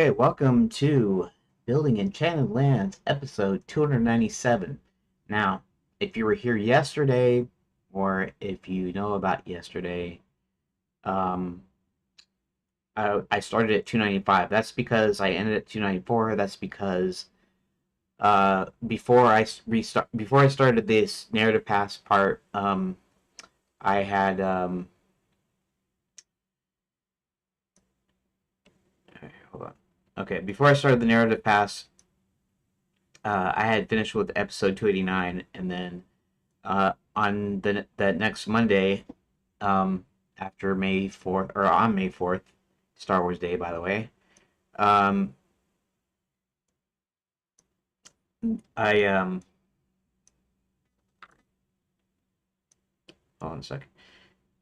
Okay, welcome to Building Enchanted Lands, episode 297. Now, if you were here yesterday, or if you know about yesterday, um, I started at 295. That's because I ended at 294. That's because before I started this narrative pass part, I had hold on. Okay, before I started the narrative pass, I had finished with episode 289, and then on that next Monday, um, after May 4th, or on May 4th, Star Wars Day, by the way, um, I hold on a second.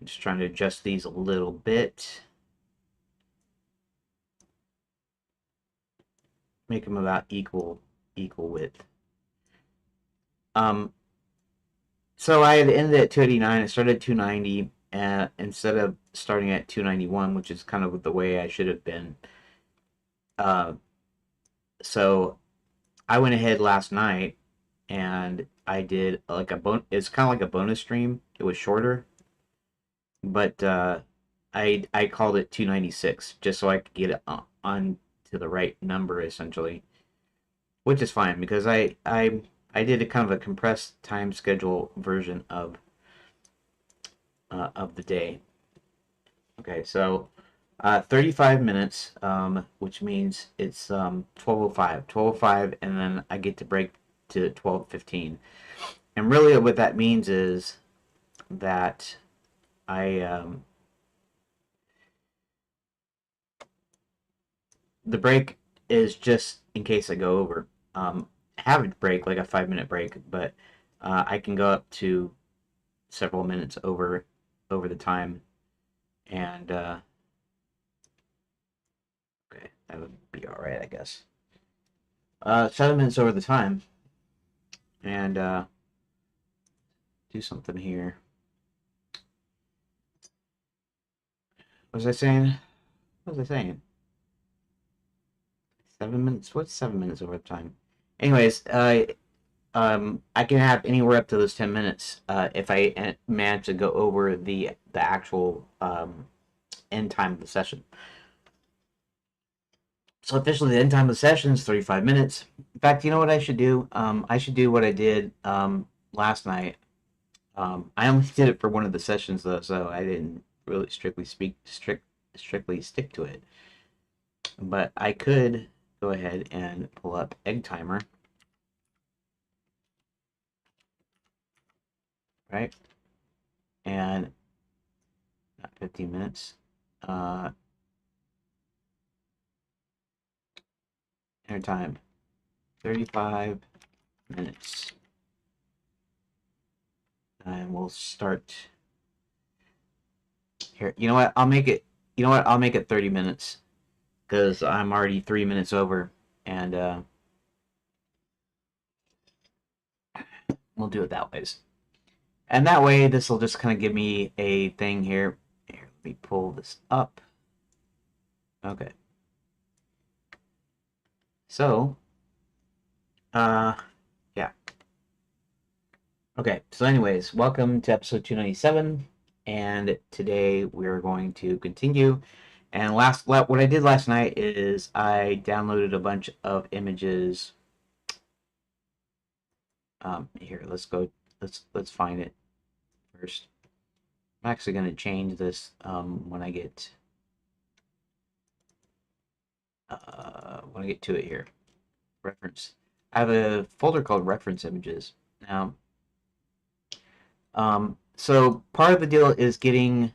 I'm just trying to adjust these a little bit, make them about equal width. Um, so I had ended at 289. I started at 290, instead of starting at 291, which is kind of the way I should have been. Uh, so I went ahead last night and I did like It's kind of like a bonus stream. It was shorter, but I called it 296 just so I could get it on to the right number essentially, which is fine because I did a kind of a compressed time schedule version of the day. Okay, so 35 minutes, which means it's 12:05, and then I get to break to 12:15. And really, what that means is that I the break is just in case I go over. Have a break, like a 5 minute break, but I can go up to several minutes over the time, and okay, that would be all right, I guess. 7 minutes over the time, and do something here. What was I saying? What was I saying? 7 minutes. What's 7 minutes over the time? Anyways, I can have anywhere up to those 10 minutes if I manage to go over the actual end time of the session. So officially, the end time of the session is 35 minutes. In fact, you know what I should do? I should do what I did last night. I only did it for one of the sessions though, so I didn't really strictly stick to it. But I could go ahead and pull up egg timer, right? And not 15 minutes. Uh, Enter time 35 minutes. And we'll start here. You know what? I'll make it 30 minutes because I'm already 3 minutes over, and we'll do it that way. And that way, this will just kind of give me a thing here. Here, let me pull this up. Okay. So, uh, yeah. Okay. So, anyways, welcome to episode 297, and today we're going to continue. And what I did last night is I downloaded a bunch of images. Here, let's go. Let's find it first. I'm actually going to change this when I get to it here. Reference. I have a folder called reference images. Now, so part of the deal is getting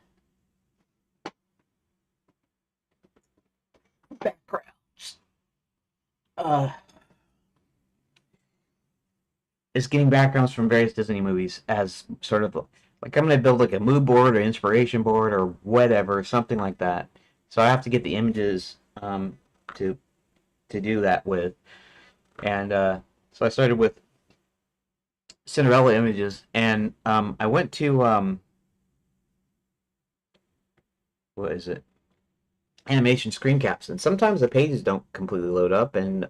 backgrounds. Uh, is getting backgrounds from various Disney movies as sort of like I'm going to build like a mood board or inspiration board or whatever, something like that. So I have to get the images to do that with, and so I started with Cinderella images, and I went to what is it? animation screen caps, and sometimes the pages don't completely load up. And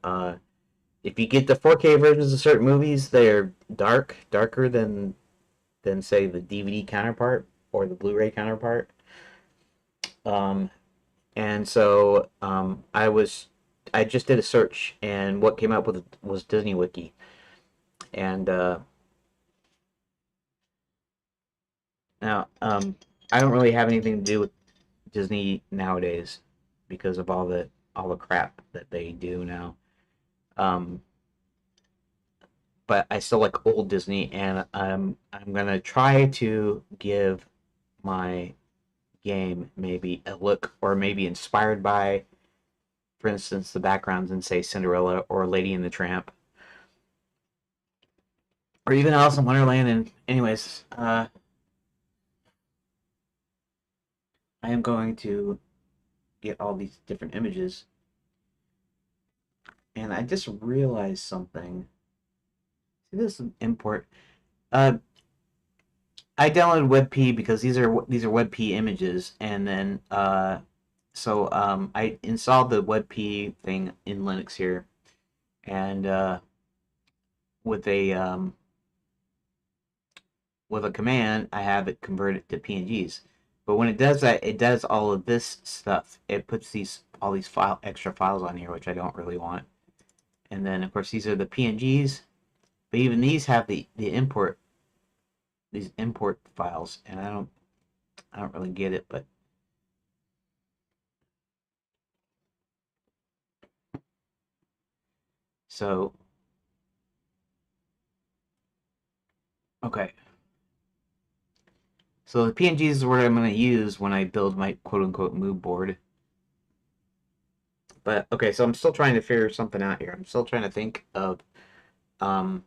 if you get the 4K versions of certain movies, they're darker than say the DVD counterpart or the Blu-ray counterpart. Um, and so I just did a search, and what came up with was Disney Wiki, and now I don't really have anything to do with Disney nowadays because of all the crap that they do now. Um, but I still like old Disney, and I'm gonna try to give my game maybe a look, or maybe inspired by, for instance, the backgrounds in say Cinderella or Lady and the Tramp, or even Alice in Wonderland. And anyways, I am going to get all these different images, and I just realized something. See, this is import. Uh, I downloaded WebP because these are WebP images, and then I installed the WebP thing in Linux here, and with a um, with a command, I have it converted to PNGs. But when it does that, it does all of this stuff. It puts all these extra files on here, which I don't really want. And then of course these are the PNGs, but even these have the import these import files, and I don't really get it, but so okay. So the PNGs is what I'm going to use when I build my quote unquote mood board. But okay, so I'm still trying to figure something out here. I'm still trying to think of um,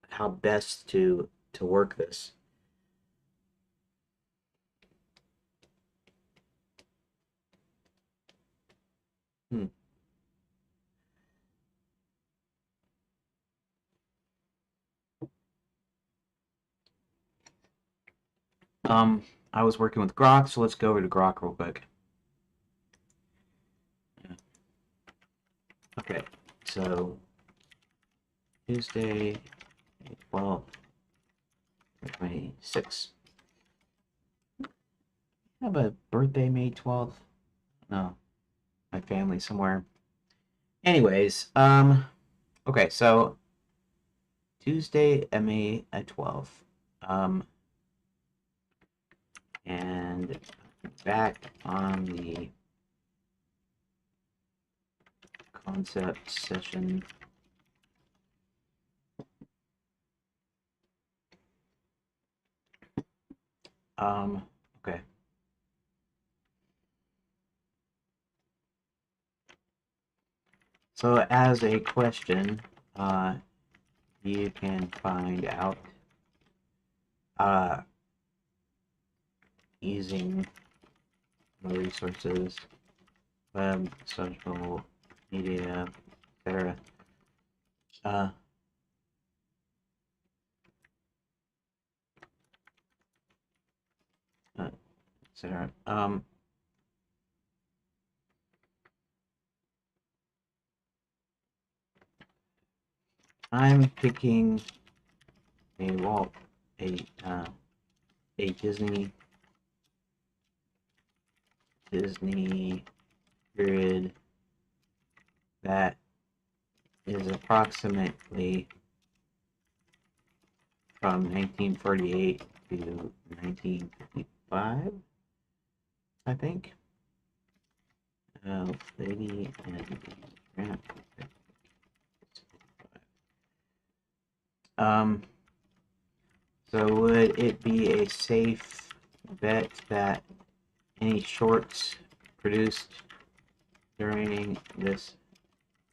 how best to work this. Hmm. Um, I was working with Grok, so let's go over to Grok real quick. Okay, so Tuesday, 12th, 26th. I have a birthday May 12th. No, my family somewhere. Anyways, okay, so Tuesday, May 12th. And back on the concept session. Okay. So as a question, you can find out uh, using the resources, web, social media, etc. Uh, etc. I'm picking a Walt, a uh, a Disney period that is approximately from 1948 to 1955, I think. Lady and Tramp. Um, so would it be a safe bet that any shorts produced during this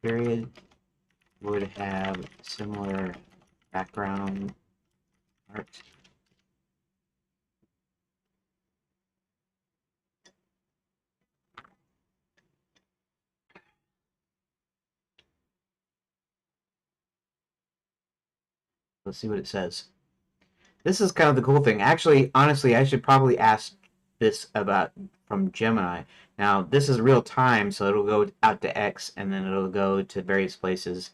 period would have similar background art? Let's see what it says. This is kind of the cool thing. Actually, honestly, I should probably ask this about from Gemini. Now this is real time, so it'll go out to X and then it'll go to various places,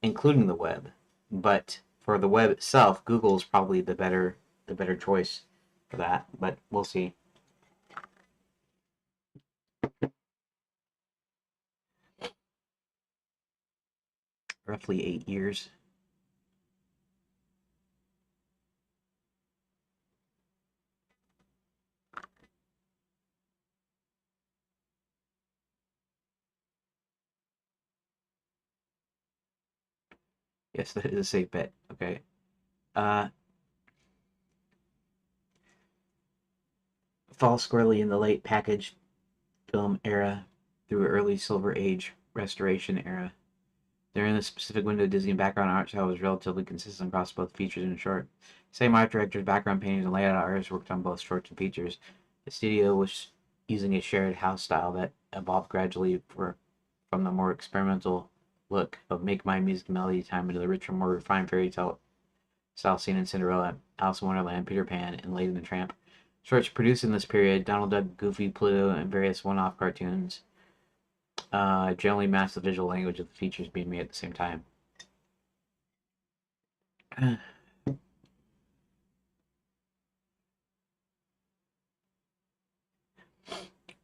including the web. But for the web itself, Google is probably the better choice for that. But we'll see. Roughly 8 years. Yes, that is a safe bet. Okay. Uh, Fall squarely in the late package film era through early Silver Age restoration era. During this specific window, Disney background art style was relatively consistent across both features and short. Same art directors, background paintings, and layout artists worked on both shorts and features. The studio was using a shared house style that evolved gradually from the more experimental look of Make My Music Melody Time into the richer, more refined fairy tale style seen in Cinderella, Alice in Wonderland, Peter Pan, and Lady and the Tramp. Shorts produced in this period, Donald Duck, Goofy, Pluto, and various one-off cartoons, generally match the visual language of the features being made at the same time.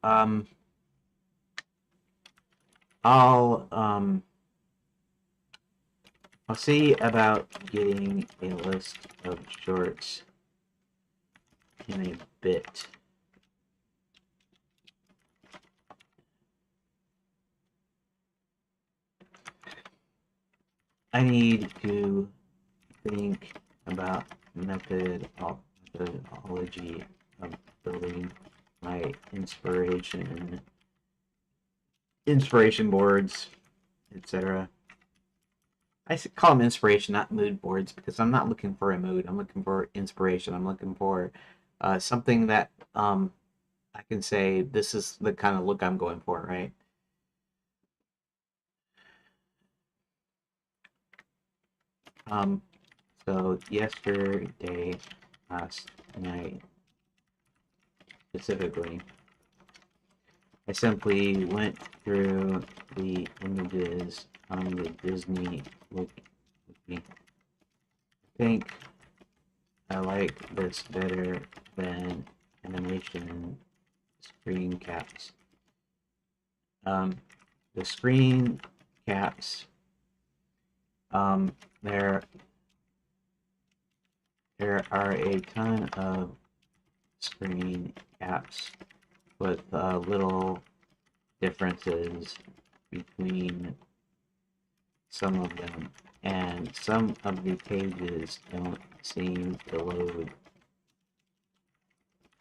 um, I'll um, I'll see about getting a list of shorts in a bit. I need to think about methodology of building my inspiration boards, etc. I call them inspiration, not mood boards, because I'm not looking for a mood. I'm looking for inspiration. I'm looking for something that I can say this is the kind of look I'm going for, right? Um, so yesterday, last night specifically, I simply went through the images on the Disney Wiki. I think I like this better than animation screen caps. The screen caps, there are a ton of screen caps with little differences between some of them, and some of the pages don't seem to load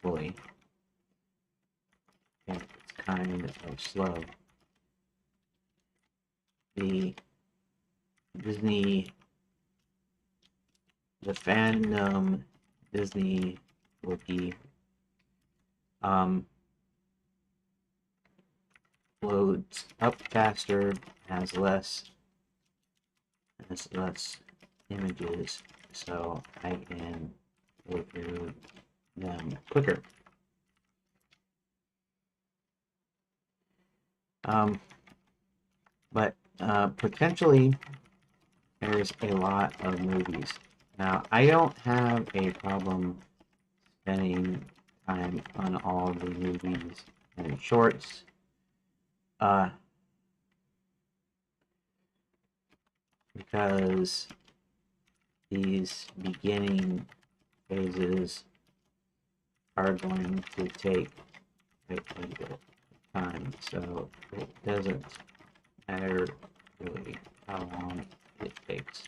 fully. And it's kind of slow. The Disney, the fandom Disney Wiki loads up faster, has less images, so I can go through them quicker. But potentially there's a lot of movies. Now, I don't have a problem spending time on all the movies and shorts. Because these beginning phases are going to take quite a bit of time, so it doesn't matter really how long it takes.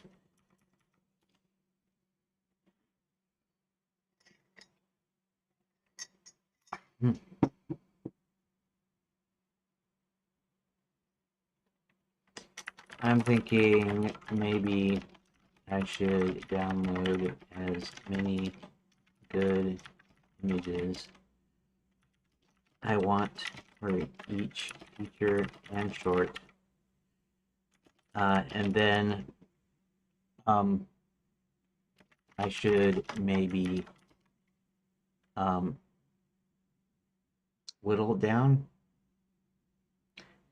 I'm thinking maybe I should download as many good images I want for each feature and short, and then I should maybe whittle it down.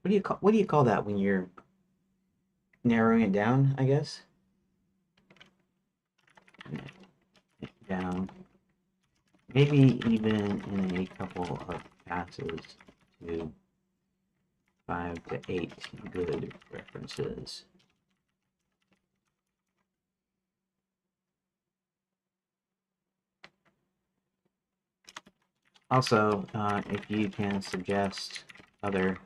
What do you call that when you're narrowing it down, I guess? Down. Maybe even in a couple of passes to 5 to 8 good references. Also, if you can suggest other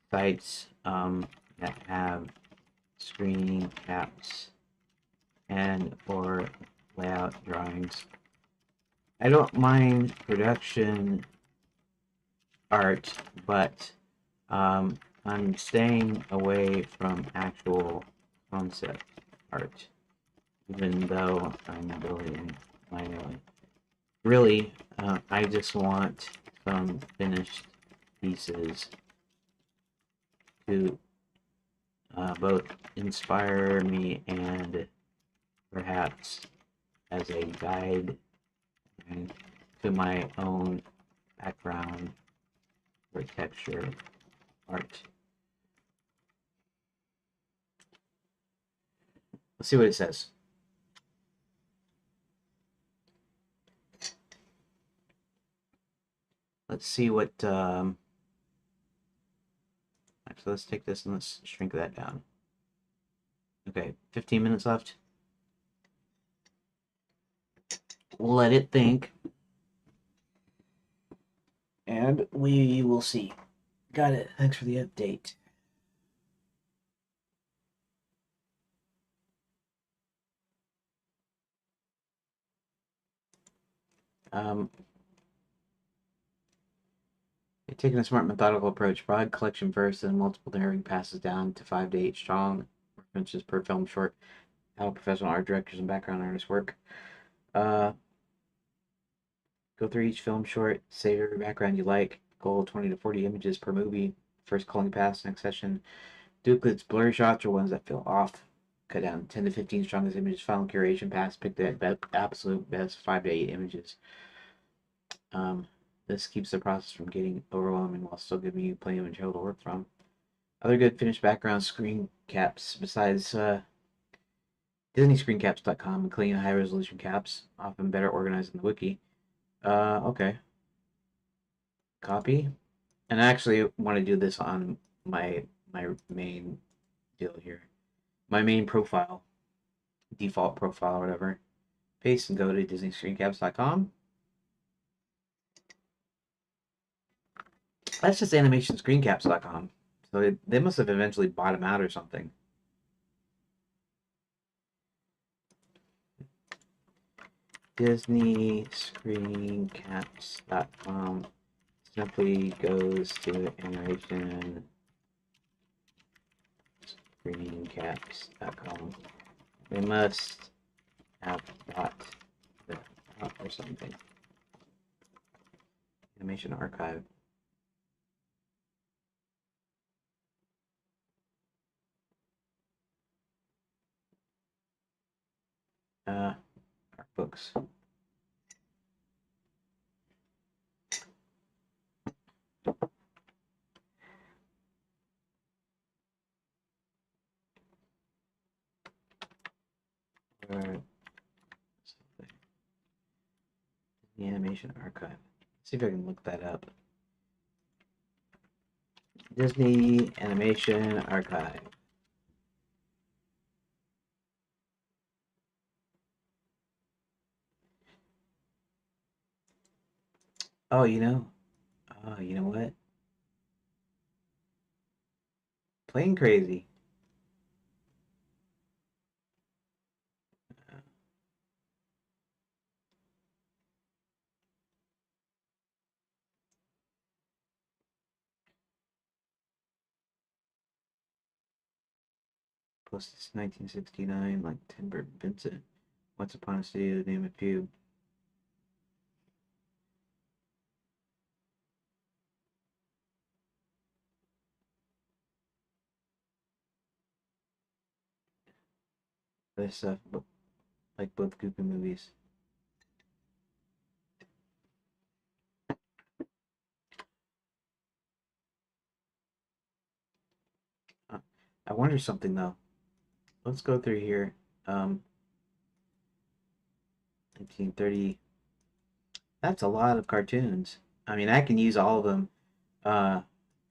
sites that have screen caps and or layout drawings. I don't mind production art, but I'm staying away from actual concept art, even though I'm building my own. Really, I just want some finished pieces to both inspire me and perhaps as a guide to my own background for texture art. Let's see what it says. Let's see what. So let's take this and let's shrink that down. Okay, 15 minutes left. Let it think. And we will see. Got it. Thanks for the update. Um, taking a smart, methodical approach. Broad collection first, then multiple narrowing passes down to 5 to 8 strong references per film short. How professional art directors and background artists work. Uh, Go through each film short, save every background you like. Goal 20 to 40 images per movie. First culling pass, next session. Duplicates, blurry shots, or ones that feel off. Cut down 10 to 15 strongest images. Final curation pass. Pick the absolute best 5 to 8 images. This keeps the process from getting overwhelming while still giving you plenty of material to work from. Other good finished background screen caps besides DisneyScreenCaps.com and clean high resolution caps, often better organized in the wiki. Okay. Copy. And I actually want to do this on my main deal here. My main profile, default profile or whatever. Paste and go to DisneyScreenCaps.com. That's just AnimationScreenCaps.com. So they must have eventually bought them out or something. DisneyScreenCaps.com simply goes to AnimationScreenCaps.com. They must have bought them out or something. Animation Archive. Art books. The Animation Archive. Let's see if I can look that up. Disney Animation Archive. Oh, you know what? Plain Crazy. Plus, it's 1969, like Tim Burton, Vincent. Once Upon a Studio, to name a few. This stuff, like both Goofy movies. I wonder something though. Let's go through here. 1930. That's a lot of cartoons. I mean, I can use all of them, uh,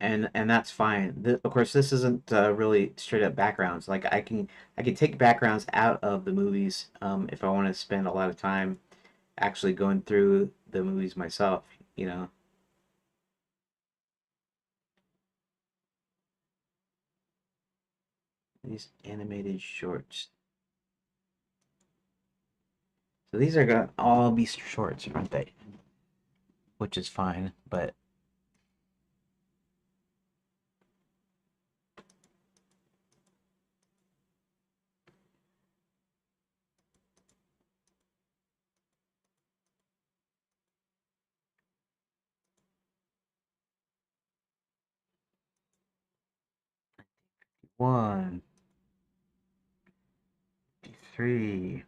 and that's fine. Of course, this isn't really straight up backgrounds. Like I can take backgrounds out of the movies if I want to spend a lot of time actually going through the movies myself. You know, these animated shorts. So these are gonna all be shorts, aren't they? Which is fine, but 1, 3.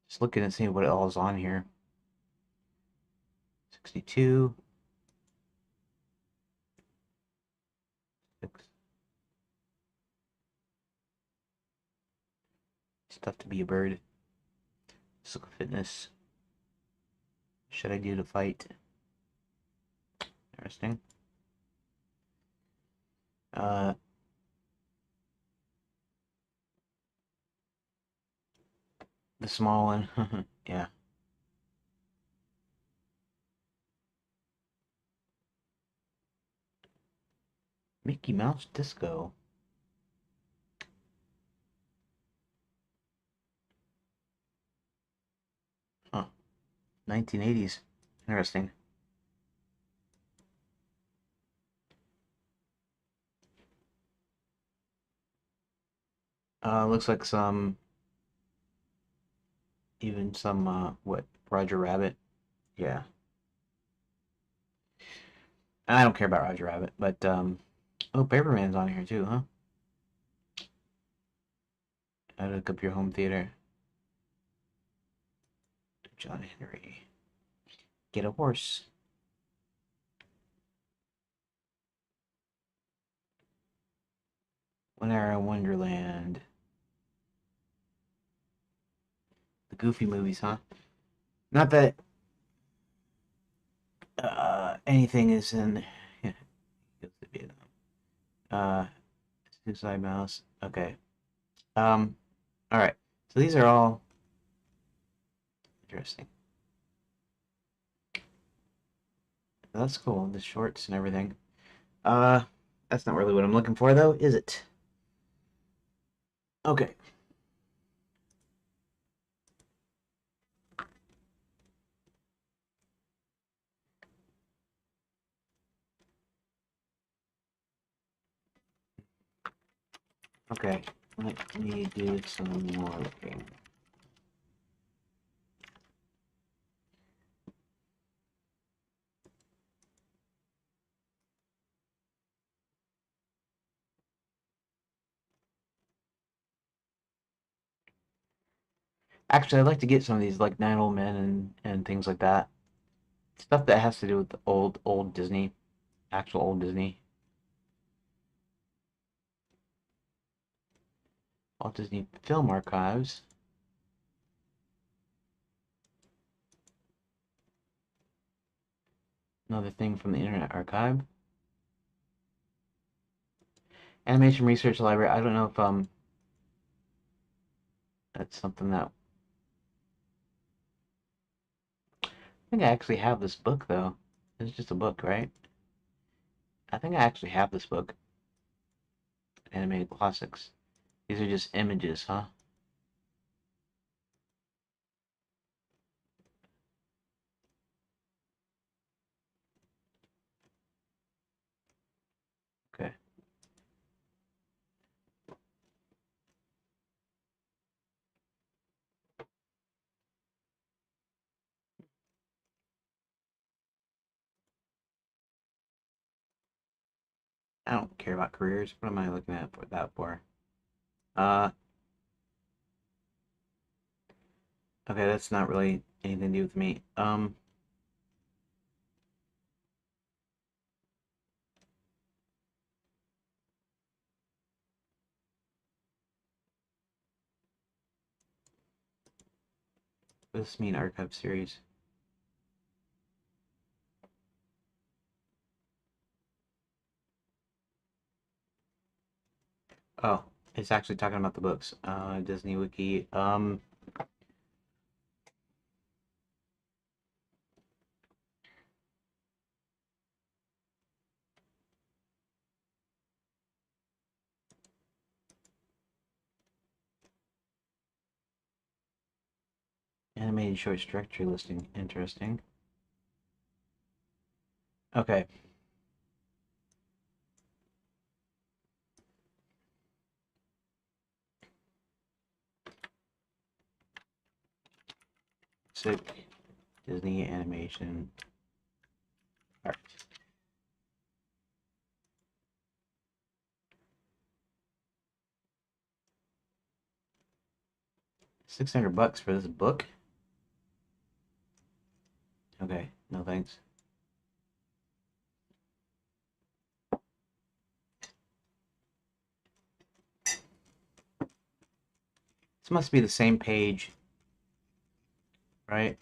Just looking and seeing what all is on here. 62. 6. Stuff to be a bird. Physical fitness. Should I do to fight? Interesting. Uh, the small one. Yeah. Mickey Mouse Disco. Huh. 1980s. Interesting. Looks like even some, what, Roger Rabbit? Yeah. I don't care about Roger Rabbit, but, oh, Paperman's on here too, huh? I look up your home theater. John Henry. Get a horse. Winter Wonderland. The Goofy movies, huh? Not that anything is in. Yeah, goes to Vietnam. Uh, Suicide Mouse. Okay. Um. All right. So these are all interesting. That's cool. The shorts and everything. Uh, that's not really what I'm looking for, though, is it? Okay. Okay. Let me do some more looking. Actually, I'd like to get some of these, like Nine Old Men and things like that. Stuff that has to do with the old Disney, actual old Disney. Walt Disney Film Archives. Another thing from the Internet Archive. Animation Research Library. I don't know if that's something that I think I actually have this book though. It's just a book, right? I think I actually have this book. Animated Classics. These are just images, huh? Okay. I don't care about careers. What am I looking at for that for? Uh, okay, that's not really anything to do with me. What does this mean, archive series? Oh, it's actually talking about the books. Disney Wiki. Animated shorts directory listing. Interesting. Okay. Sick Disney animation art. 600 bucks for this book? Okay, no thanks. This must be the same page, right?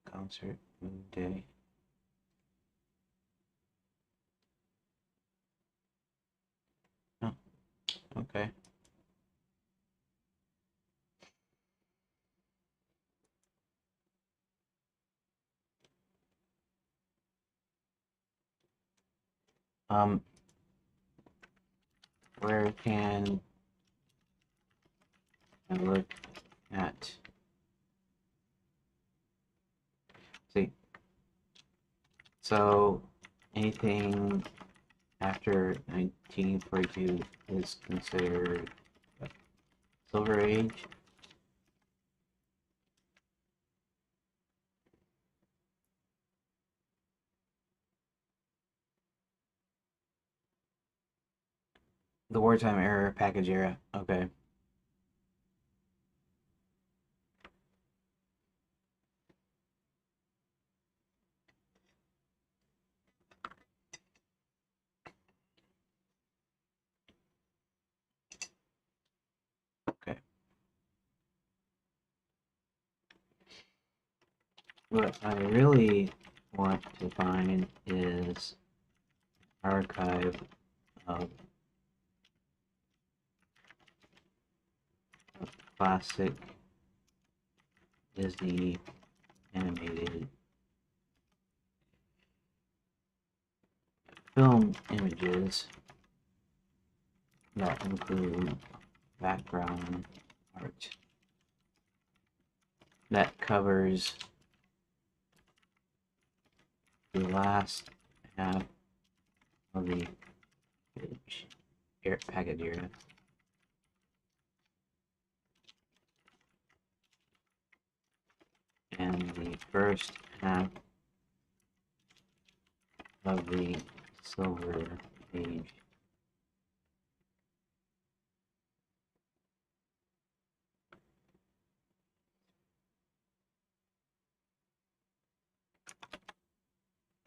Concert Moon Day. Oh, okay. Um, where can I look at? See, so anything after 1942 is considered Silver Age. The wartime era, package era. Okay. Okay. What I really want to find is archive of classic Disney animated film images that include background art that covers the last half of the package era and the first half of the Silver Age.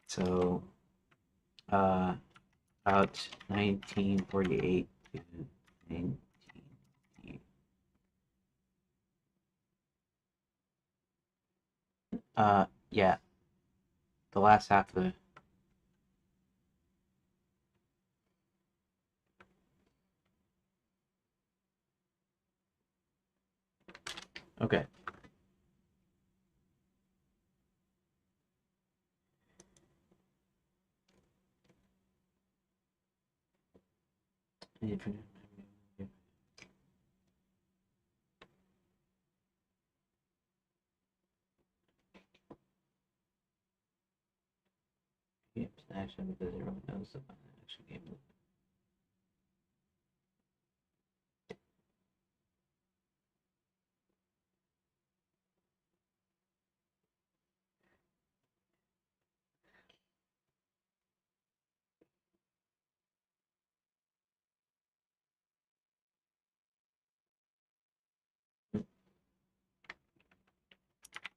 So, about 1948 to 19. Yeah, the last half of the. Okay. Games action because everyone knows the action game.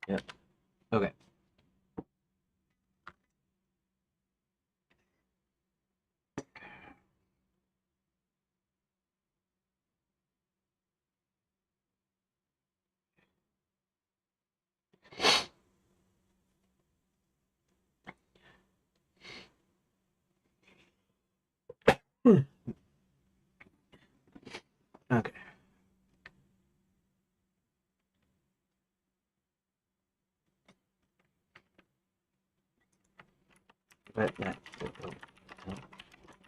Yep. Okay. Okay. But that don't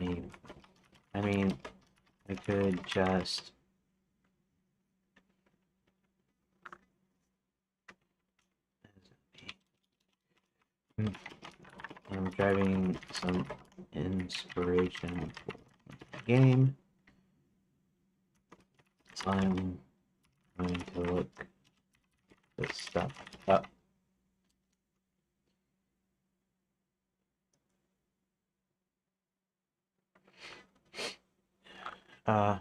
mean. I mean, I could just. I'm driving some inspiration for the game, so I'm going to look this stuff up. Uh,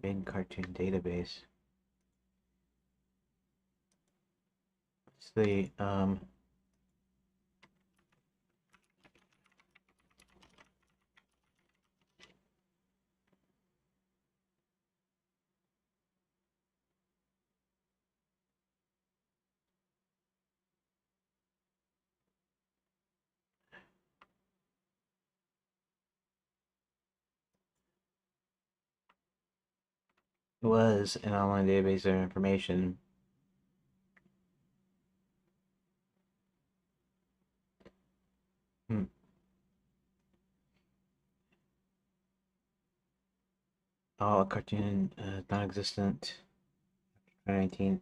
Main cartoon database. Let's see. It was an online database of information. Hmm. Oh, a cartoon non-existent. 2019.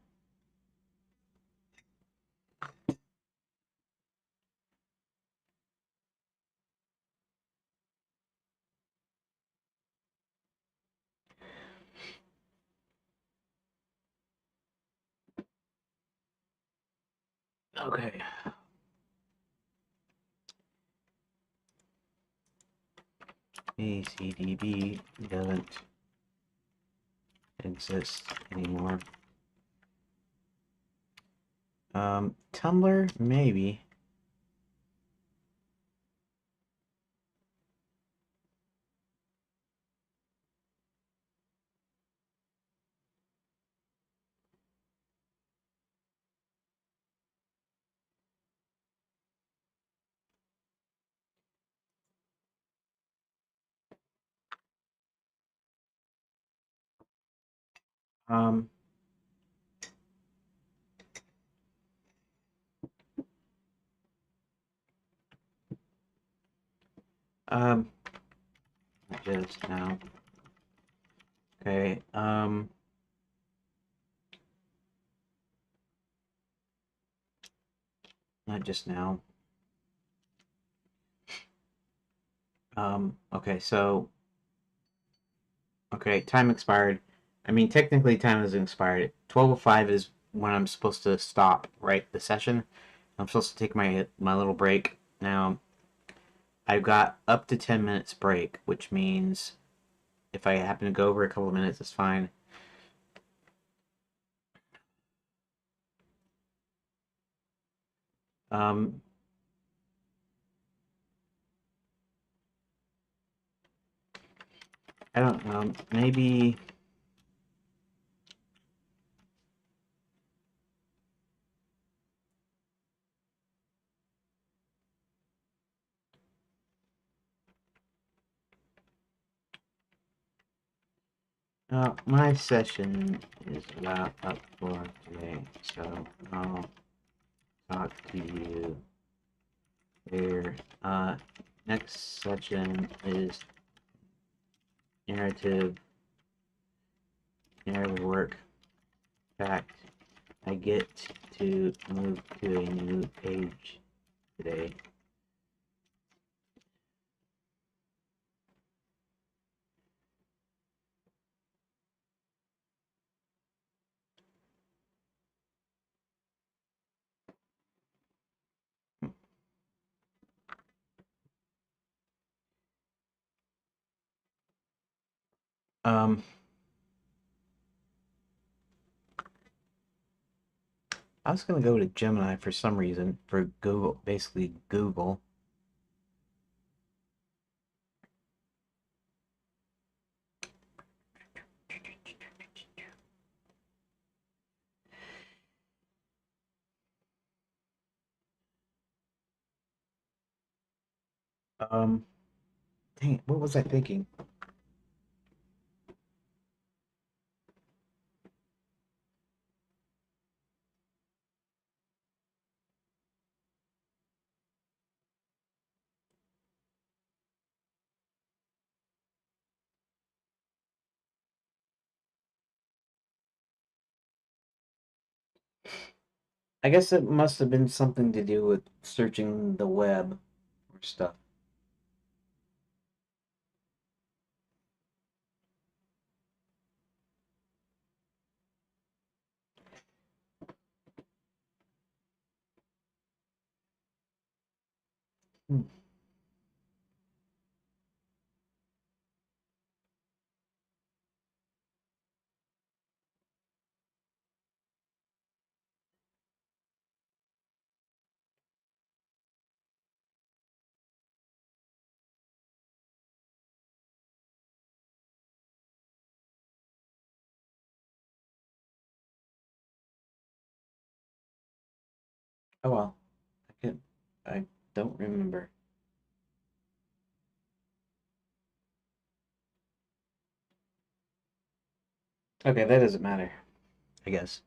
Okay. ACDB doesn't exist anymore. Tumblr, maybe. Um, um, just now. Okay, not just now. Okay, so, okay, time expired. I mean, technically time has expired. 12:05 is when I'm supposed to stop, right, the session. I'm supposed to take my little break. Now, I've got up to 10 minutes break, which means if I happen to go over a couple of minutes, it's fine. Um, I don't know. Maybe. My session is about up for today, so I'll talk to you later. Next session is narrative, narrative work. In fact, I get to move to a new page today. Um, I was gonna go to Gemini for some reason for Google, basically Google. Um, dang it, what was I thinking? I guess it must have been something to do with searching the web or stuff. Hmm. Oh well, I don't remember. Okay, that doesn't matter, I guess.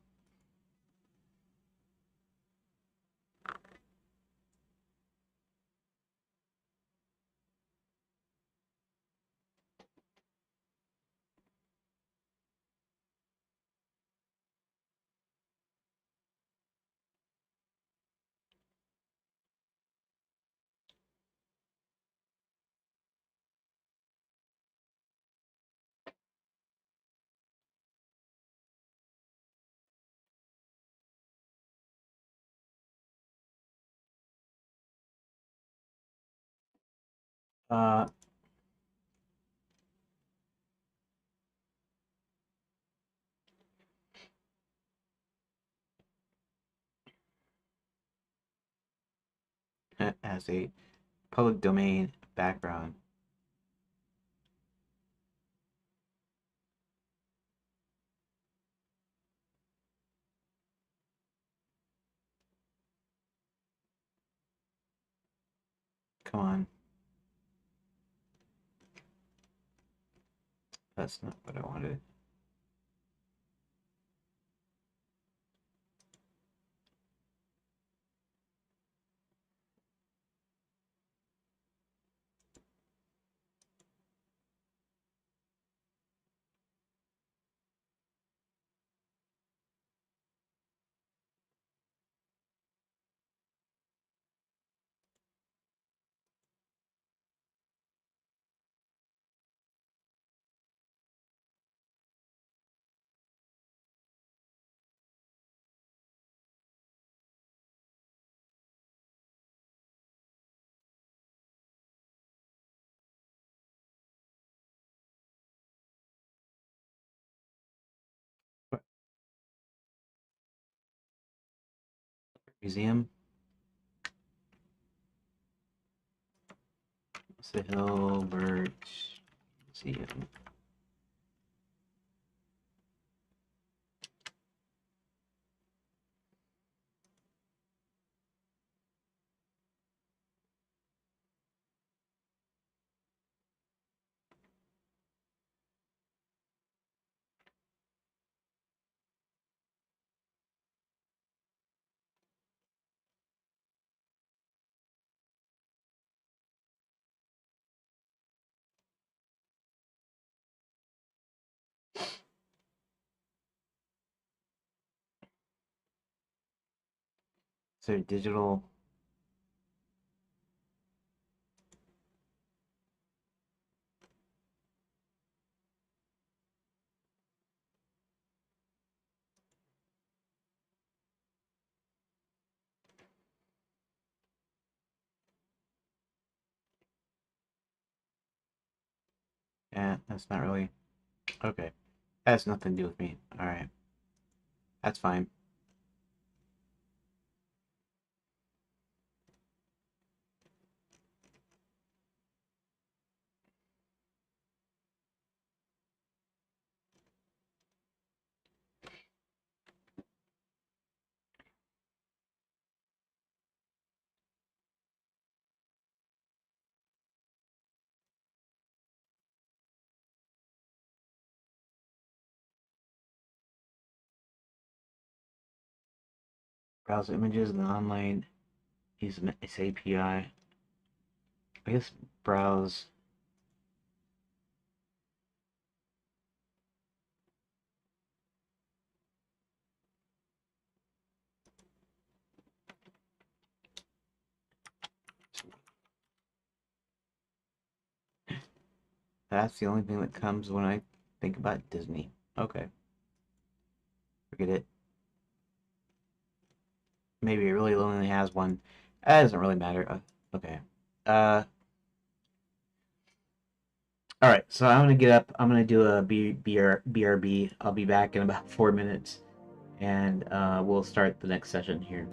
Uh, as a public domain background. Come on, that's not what I wanted. What, museum? What's the Hilbert Museum? So digital. Yeah, that's not really okay. That has nothing to do with me. All right, that's fine. Browse images in the online. Use its API. I guess browse. That's the only thing that comes when I think about Disney. Okay, forget it. Maybe it really only has one. That doesn't really matter. Okay. Uh, all right. So I'm gonna get up. I'm gonna do a BRB. I'll be back in about 4 minutes, and we'll start the next session here.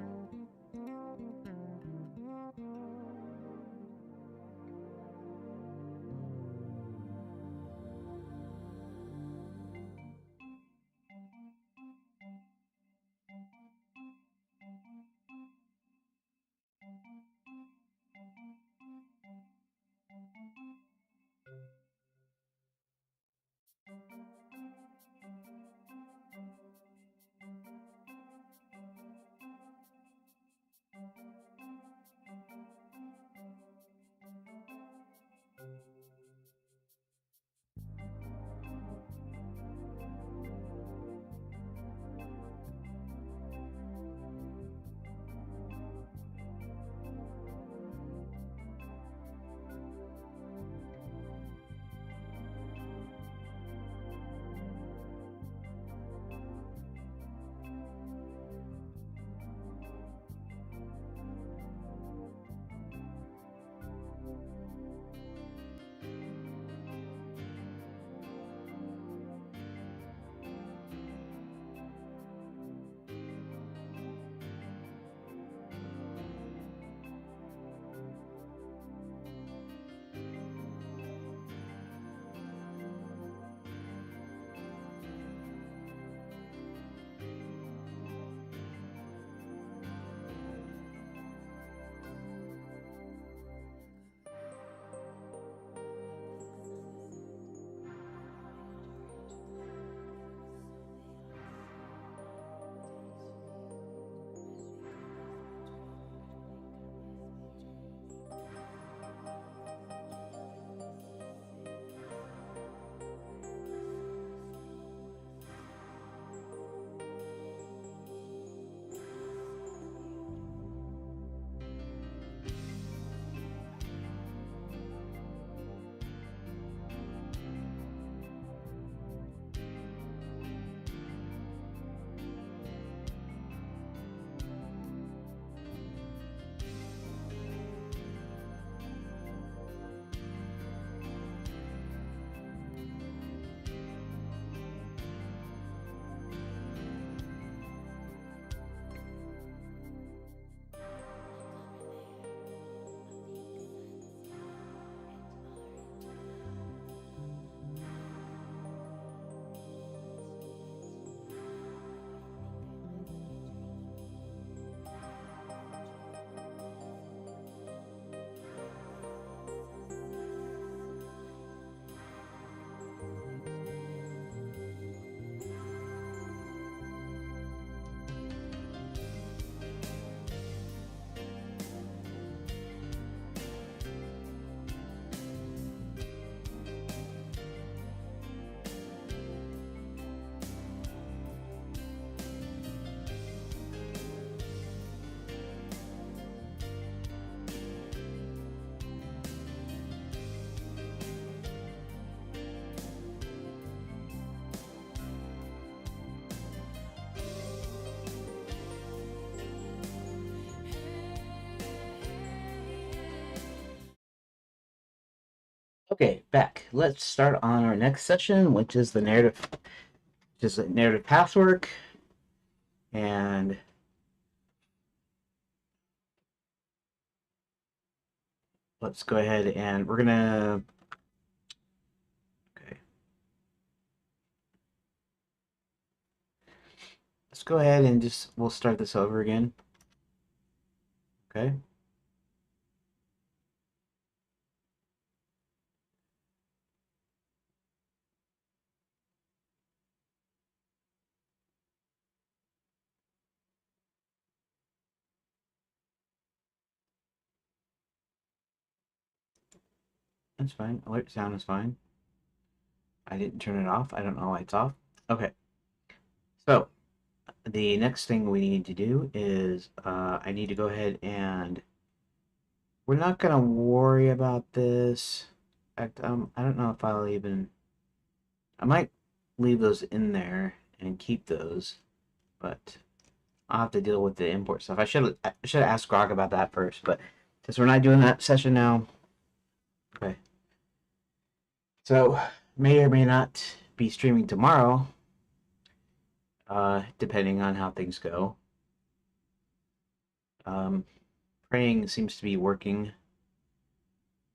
Okay, back. Let's start on our next session, which is the narrative, just a narrative pathwork, and let's go ahead and we're gonna. Okay, let's go ahead and just we'll start this over again. Okay. That's fine. Alert sound is fine. I didn't turn it off. I don't know why it's off. Okay. So the next thing we need to do is I need to go ahead and we're not gonna worry about this. In fact, I don't know if I'll even. I might leave those in there and keep those, but I'll have to deal with the import stuff. I should ask Grok about that first, but since we're not doing that session now, okay. So may or may not be streaming tomorrow, depending on how things go. Um, Praying seems to be working,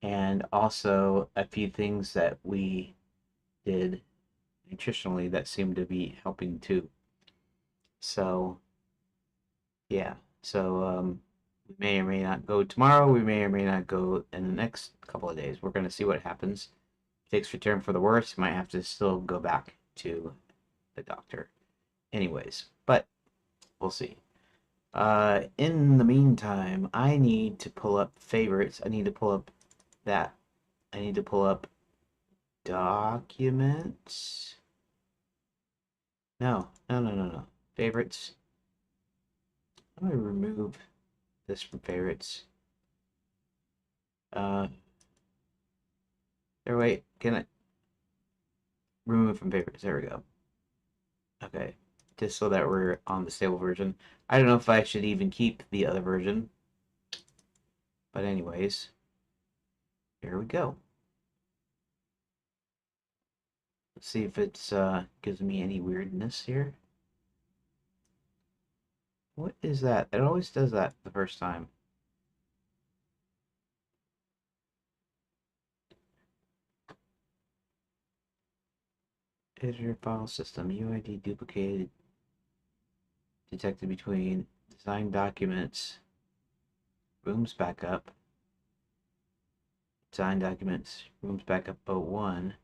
and also a few things that we did nutritionally that seem to be helping too. So yeah, so we may or may not go tomorrow. We may or may not go in the next couple of days. We're gonna see what happens. If things return for the worst, might have to still go back to the doctor, anyways. But we'll see. In the meantime, I need to pull up favorites. I need to pull up that. I need to pull up documents. No, no, no, no, no. Favorites. I'm gonna remove this from favorites. Uh, there. Wait. Can I remove from favorites? There we go. Okay. Just so that we're on the stable version. I don't know if I should even keep the other version. But anyways, here we go. Let's see if it's gives me any weirdness here. What is that? It always does that the first time. Is your file system UID duplicated detected between design documents, rooms backup, design documents, rooms backup 01,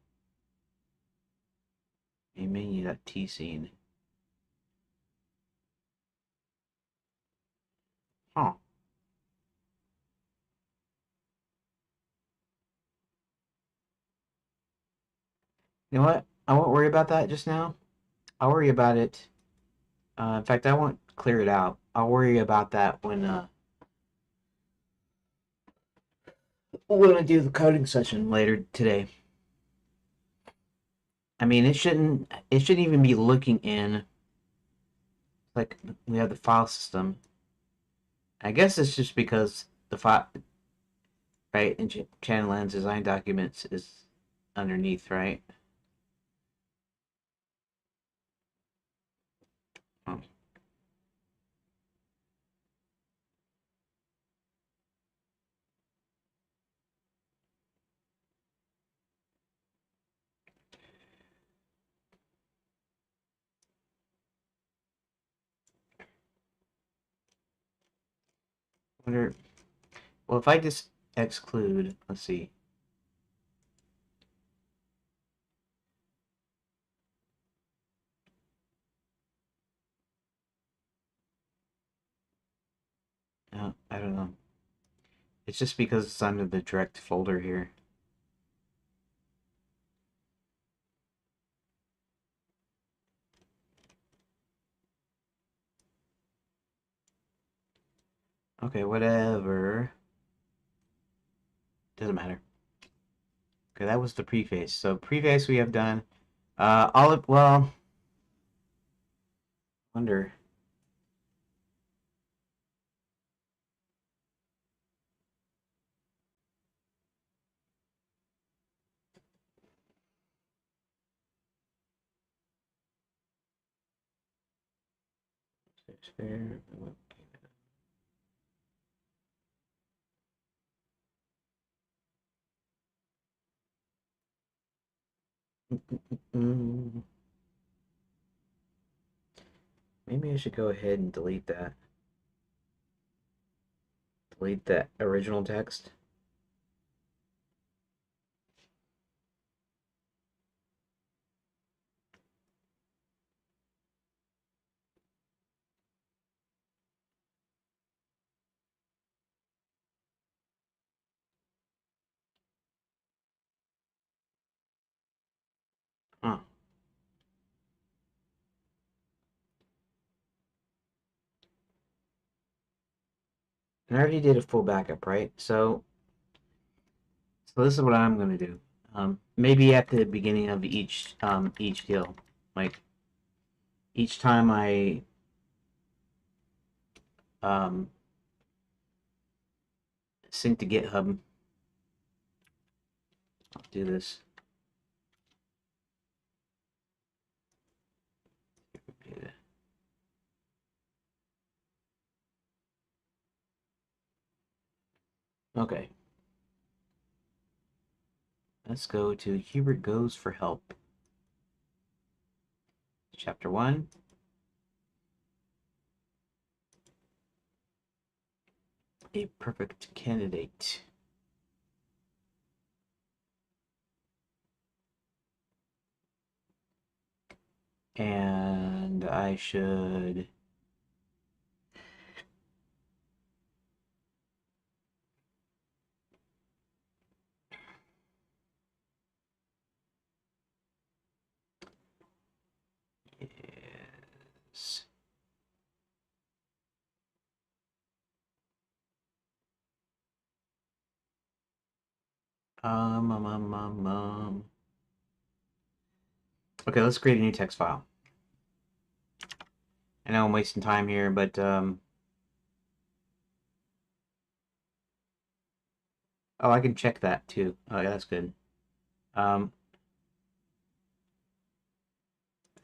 a menu.tscene. Huh. You know what? I won't worry about that just now. I'll worry about it. In fact, I won't clear it out. I'll worry about that when I do the coding session later today. I mean, it shouldn't even be looking in. Like we have the file system. I guess it's just because the file, right, in channel lens design documents is underneath, right? Oh. Wonder. Well, if I just exclude, let's see. I don't know. It's just because it's under the direct folder here. Okay, whatever. Doesn't matter. Okay, that was the preface. So preface we have done. Olive. Well, wonder. Shakespeare. Mm, maybe I should go ahead and delete that. Delete that original text. And I already did a full backup, right? So this is what I'm gonna do. Maybe at the beginning of each deal, like each time I um, sync to GitHub, I'll do this. Okay, let's go to Hubert Goes for Help. Chapter 1. A perfect candidate. And I should yes. Okay, let's create a new text file. I know I'm wasting time here, but oh, I can check that too. Oh, yeah, that's good. Um,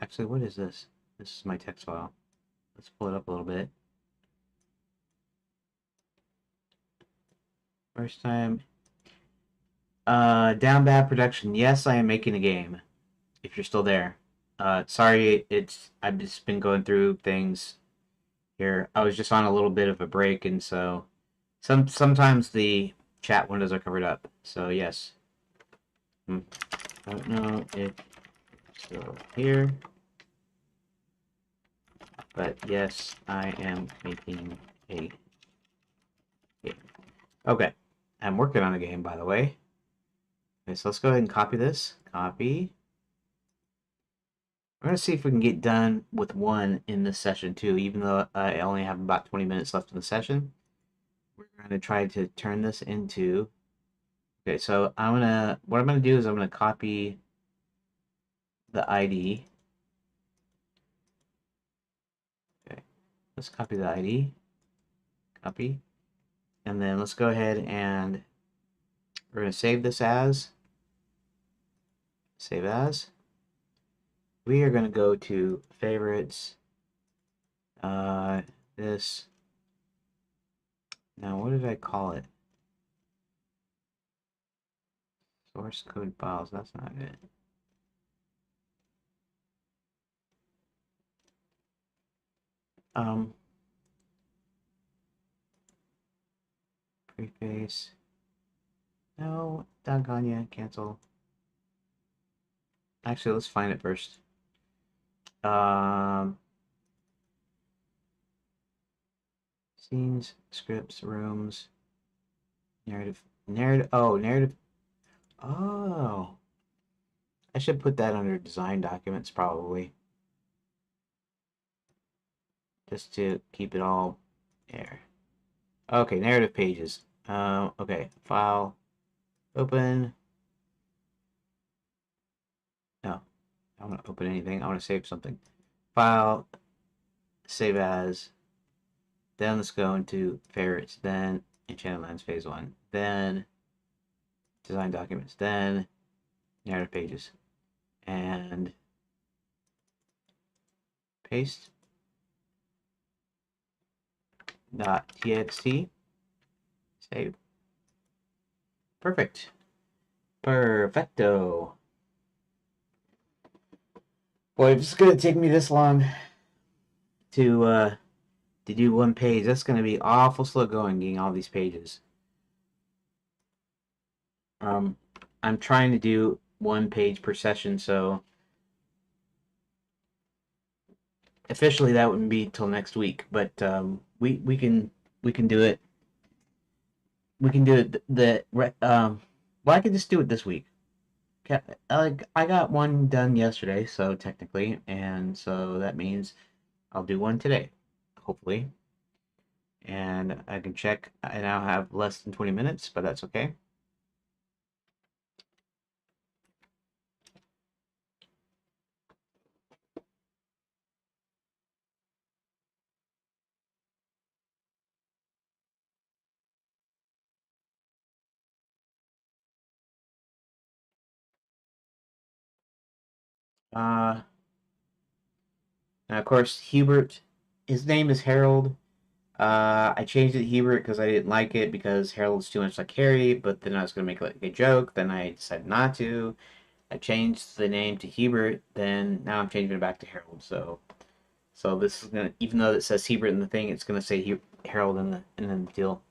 Actually, what is this? This is my text file. Let's pull it up a little bit. First time. Down bad production. Yes, I am making a game. If you're still there. Sorry, I've just been going through things here. I was just on a little bit of a break, and so sometimes the chat windows are covered up. So yes. I don't know if it's still here, but yes, I am making a game. Okay, I'm working on a game, by the way. Okay, so let's go ahead and copy this. Copy. We're gonna see if we can get done with one in this session too, even though I only have about 20 minutes left in the session. We're gonna try to turn this into. Okay, so what I'm gonna do is I'm gonna copy the ID. Okay, let's copy the ID. Copy. And then let's go ahead and we're gonna save this as. Save as. We are gonna go to favorites. This. Now, what did I call it? Source code files. That's not it. Preface. No, doggone ya, cancel. Actually, let's find it first. Scenes, scripts, rooms, narrative, narrative. Oh, I should put that under design documents probably, just to keep it all there. Okay, narrative pages. Okay, file, open. No, I don't want to open anything. I want to save something. File, save as. Then let's go into favorites. Then Enchanted Lands Phase 1. Then design documents. Then narrative pages. And paste. .txt. Save. Perfect. Perfecto. Boy, if it's gonna take me this long to do one page, that's gonna be awful slow going getting all these pages. I'm trying to do one page per session, so officially that wouldn't be till next week, but we can do it. We can do it well, I can just do it this week. Like I got one done yesterday, so technically, and so that means I'll do one today, hopefully. and I can check. I now have less than 20 minutes, but that's okay. Uh, and of course, Hubert, his name is Harold. I changed it to Hubert because I didn't like it because Harold's too much like Harry, but then I was going to make like a joke. Then I decided not to. I changed the name to Hubert. Then now I'm changing it back to Harold. So this is gonna, even though it says Hubert in the thing, it's gonna say Harold in the deal.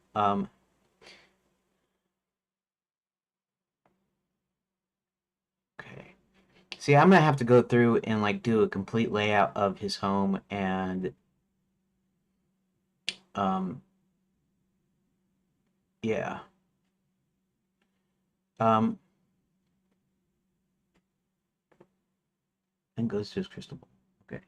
Okay. See, I'm gonna have to go through and like do a complete layout of his home and um yeah. Um and goes to his crystal ball. Okay.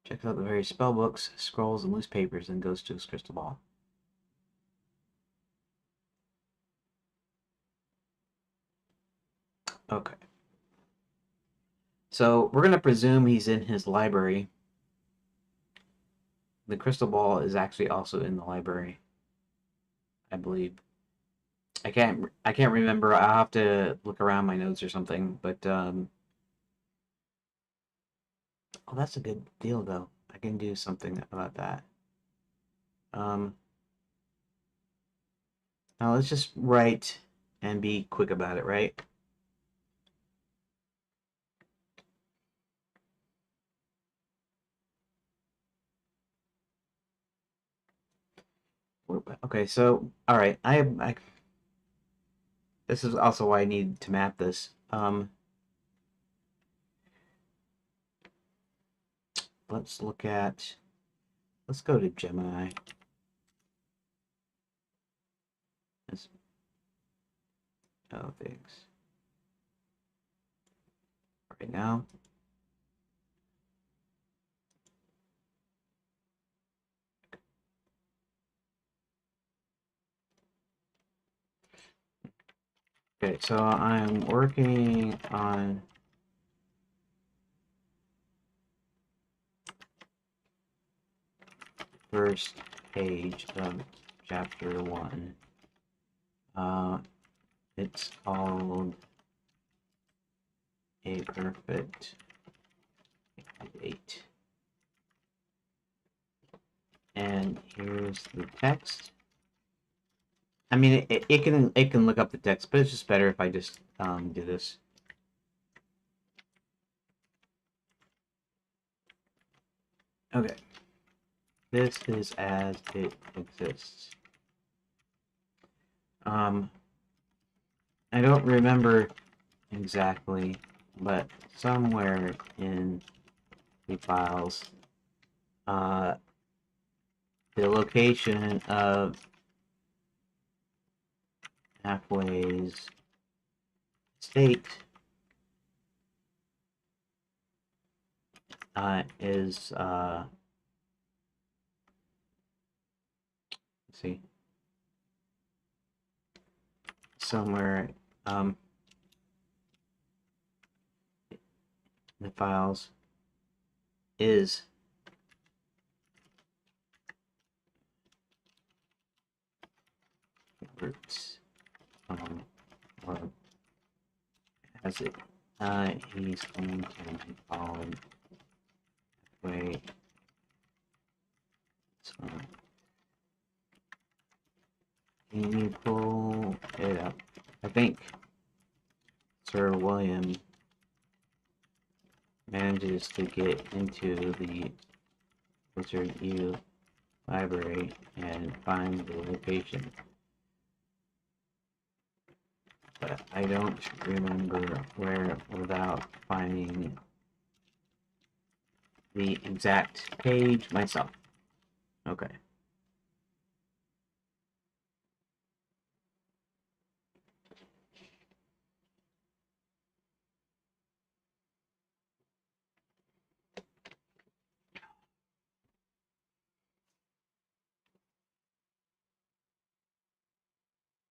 Checks out the various spell books, scrolls, and loose papers, and goes to his crystal ball. Okay. So we're gonna presume he's in his library. The crystal ball is actually also in the library, I believe. I can't remember. I'll have to look around my notes or something. But oh, that's a good deal though. I can do something about that. Um, Now let's just write and be quick about it, right? Okay, so all right, I this is also why I need to map this. Let's look at let's go to Gemini. Let's, oh, things right now. Okay, so I'm working on first page of chapter 1. Uh, it's called A Perfect 8. And here's the text. I mean, it can look up the text, but it's just better if I just do this. Okay, this is as it exists. Um, I don't remember exactly, but somewhere in the files, uh, the location of Halfway's state is let's see, somewhere um, in the files is roots or as it he's going to be followed way. So can you pull it up? I think Sir William manages to get into the Wizard U library and find the location, but I don't remember where without finding the exact page myself. Okay.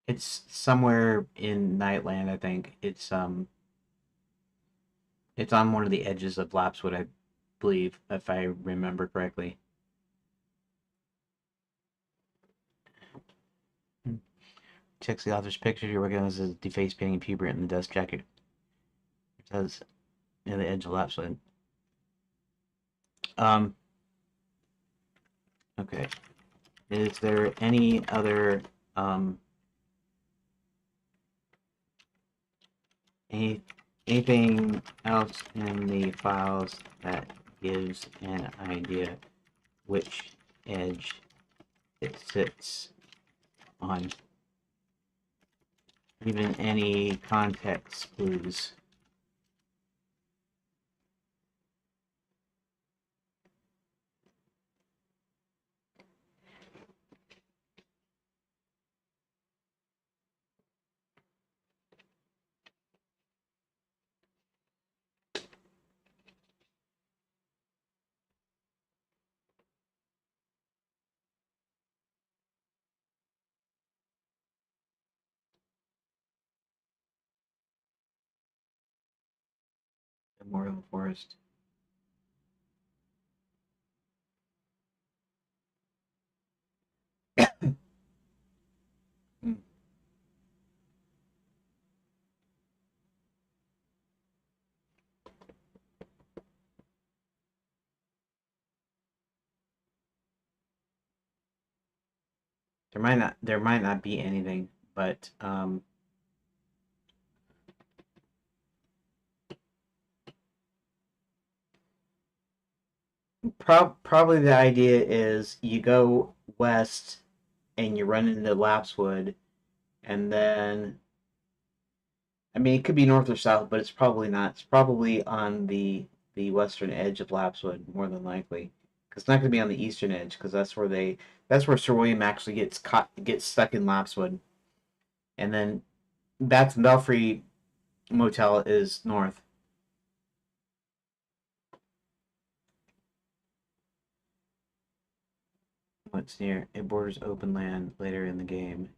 It's somewhere in Nightland, I think. It's on one of the edges of Lapswood, I believe, if I remember correctly. Checks the author's picture. You're working as a defaced painting puberty in the dust jacket. It says near the edge of Lapswood. Um. Okay. Is there any other um any anything else in the files that gives an idea which edge it sits on? Even any context clues? Memorial Forest. Hmm. There might not be anything, but probably the idea is you go west and you run into Lapswood, and then I mean it could be north or south, but it's probably not. It's probably on the western edge of Lapswood more than likely, because it's not going to be on the eastern edge, because that's where Sir William actually gets stuck in Lapswood, and then that's Belfry Motel is north. What's near? It borders open land later in the game.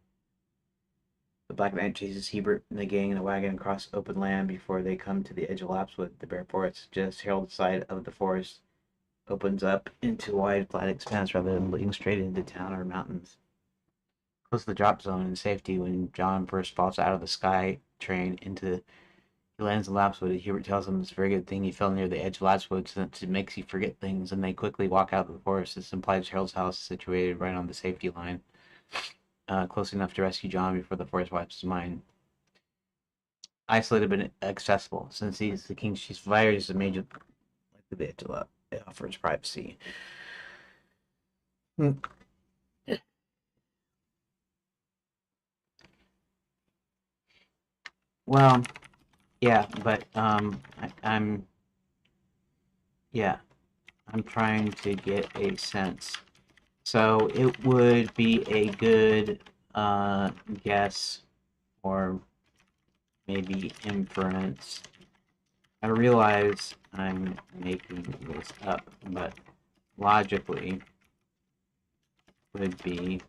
The Black Knight chases Hebert and the gang in a wagon across open land before they come to the edge of Lapswood. The bare forest. Just Harold's side of the forest opens up into wide, flat expanse rather than leading straight into town or mountains. Close to the drop zone and safety, when John first falls out of the sky train into he lands in Lapswood. Hubert tells him it's a very good thing he fell near the edge of Lapswood since it makes you forget things, and they quickly walk out of the forest. This implies Harold's house is situated right on the safety line, close enough to rescue John before the forest wipes his mind. Isolated but accessible, since he's the king's chief survivor, is a major likely bit to offers privacy. Hmm. Well, yeah, but yeah, I'm trying to get a sense. So it would be a good guess or maybe inference. I realize I'm making this up, but logically would be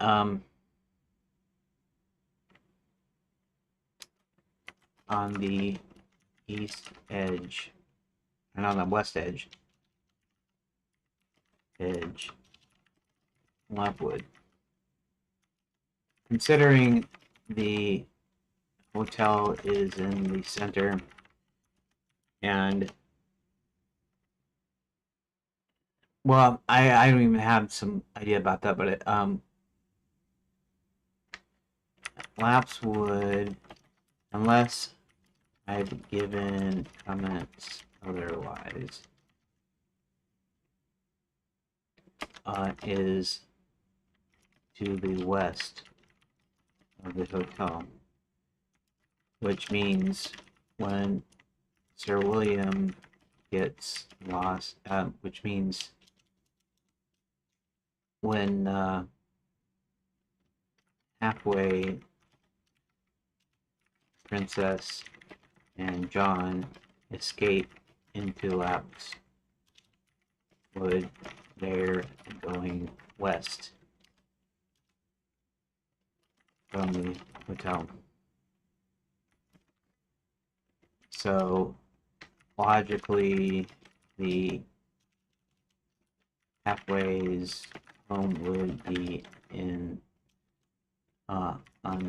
um, on the east edge and on the west edge, Lovewood. Considering the hotel is in the center and well, I don't even have some idea about that, but Lapswood, unless I've given comments otherwise, is to the west of the hotel, which means when Sir William gets lost, which means when halfway Princess and John escape into Lapswood, they're going west from the hotel. So logically, the halfway's home would be in on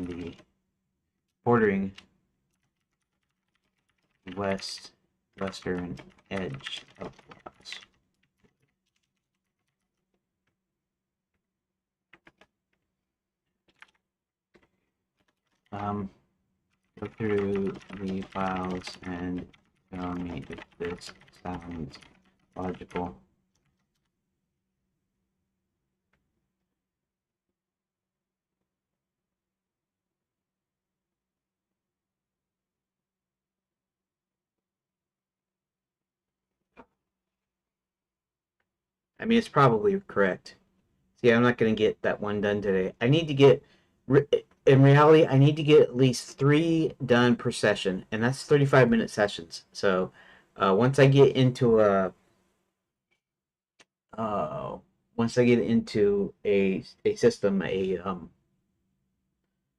the bordering western edge of Wales. Go through the files and tell me if this sounds logical. I mean, it's probably correct. See, I'm not going to get that one done today. I need to get, in reality, I need to get at least 3 done per session, and that's 35-minute sessions. So once I get into uh, a system, a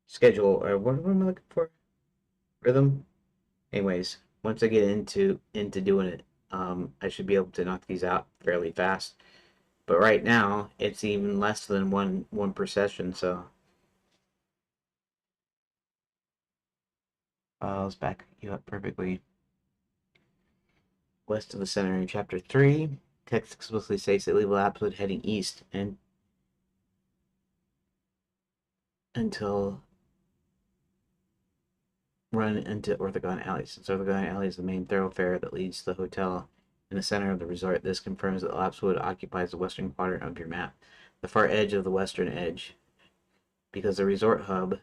schedule, or what am I looking for? Rhythm. Anyways, once I get into doing it, I should be able to knock these out fairly fast. But right now, it's even less than one per session. So files back you up perfectly. West of the center in chapter 3, text explicitly states that legal absolute heading east and until run into Orthogon Alley. Since Orthogon Alley is the main thoroughfare that leads to the hotel in the center of the resort, this confirms that Lapswood occupies the western quadrant of your map, the far edge of the western edge. Because the resort hub,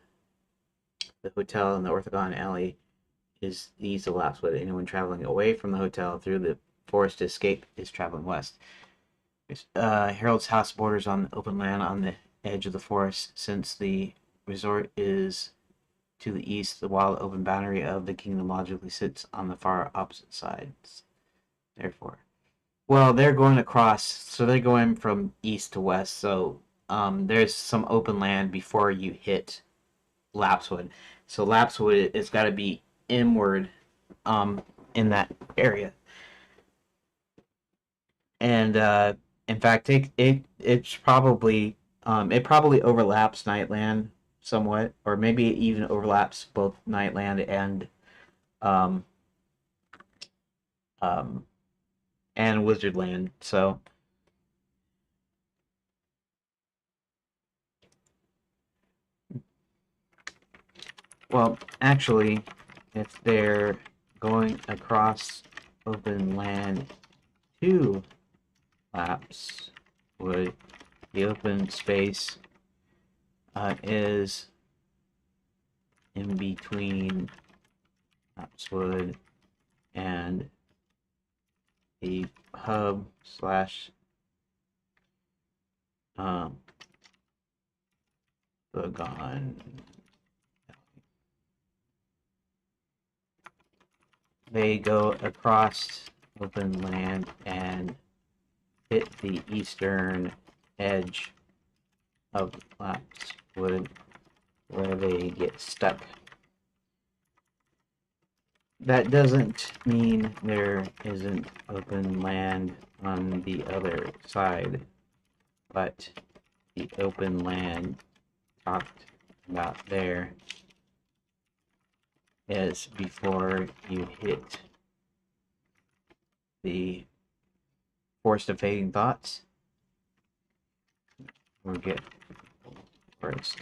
the hotel, and the Orthogon Alley is east of Lapswood. Anyone traveling away from the hotel through the forest to escape is traveling west. Harold's house borders on open land on the edge of the forest. Since the resort is to the east, the wild open boundary of the kingdom logically sits on the far opposite sides. Therefore, well, they're going across, so they're going from east to west. So there's some open land before you hit Lapswood. So Lapswood has got to be inward in that area. And in fact, it's probably it probably overlaps Nightland somewhat, or maybe it even overlaps both Nightland um, um, and Wizardland. So, well, actually, if they're going across open land to Laps, would the open space is in between Lapswood and the hub slash Bogon. They go across open land and hit the eastern edge of Lapswood where they get stuck. That doesn't mean there isn't open land on the other side, but the open land talked about there is before you hit the Forest of Fading Thoughts, or get first.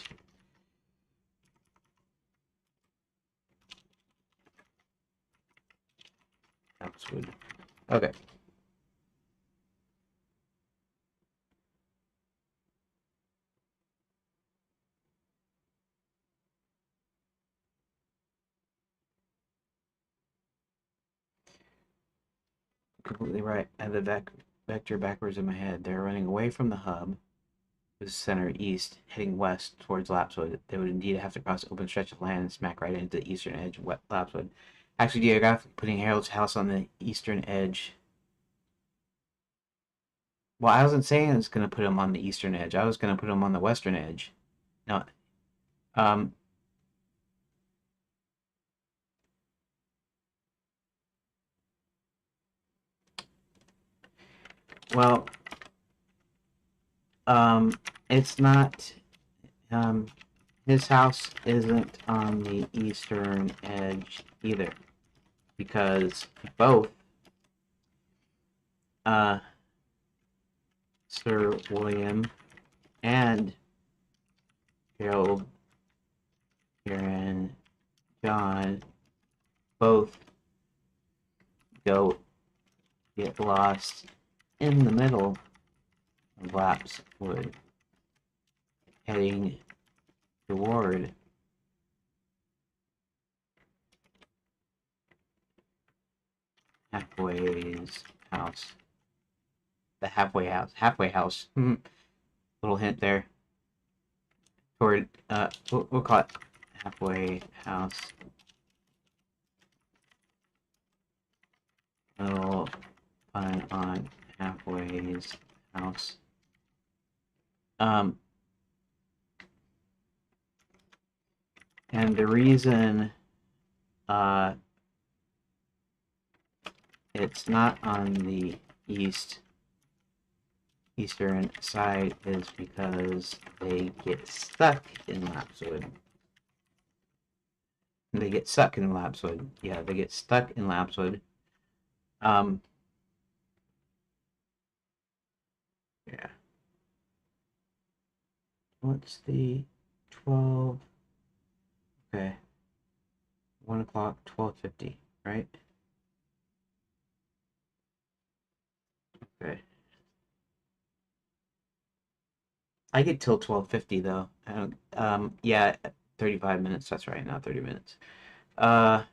Lapswood. Okay. Completely right. I had the vector backwards in my head. They're running away from the hub, with center east, heading west towards Lapswood. They would indeed have to cross an open stretch of land and smack right into the eastern edge of Lapswood. Actually, geographically, putting Harold's house on the eastern edge Well, I wasn't saying I was going to put him on the eastern edge. I was going to put him on the western edge. No, um, well, um, it's not, um, his house isn't on the eastern edge either because both, uh, Sir William and Harold, Karen, John both go get lost in the middle of Lapswood, heading toward Halfway's house. The halfway house. Halfway house. Little hint there. Toward, we'll call it halfway house. Little pun on halfway's house. Um, and the reason it's not on the eastern side is because they get stuck in Lapswood. They get stuck in Lapswood. Yeah, they get stuck in Lapswood. Um, yeah. What's the 12? Okay. 1 o'clock, 12:50, right? Okay. I get till 12:50 though. I don't, yeah, 35 minutes. That's right, not 30 minutes. Uh,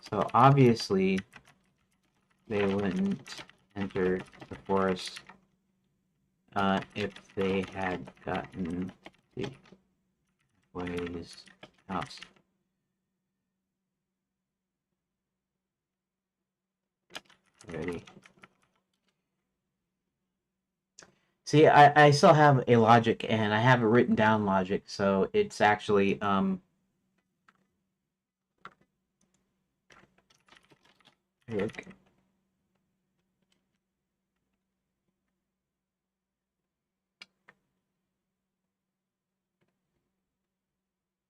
so obviously they wouldn't enter the forest if they had gotten the Ways house. Ready. See, I still have a logic and I have a written down logic, so it's actually okay.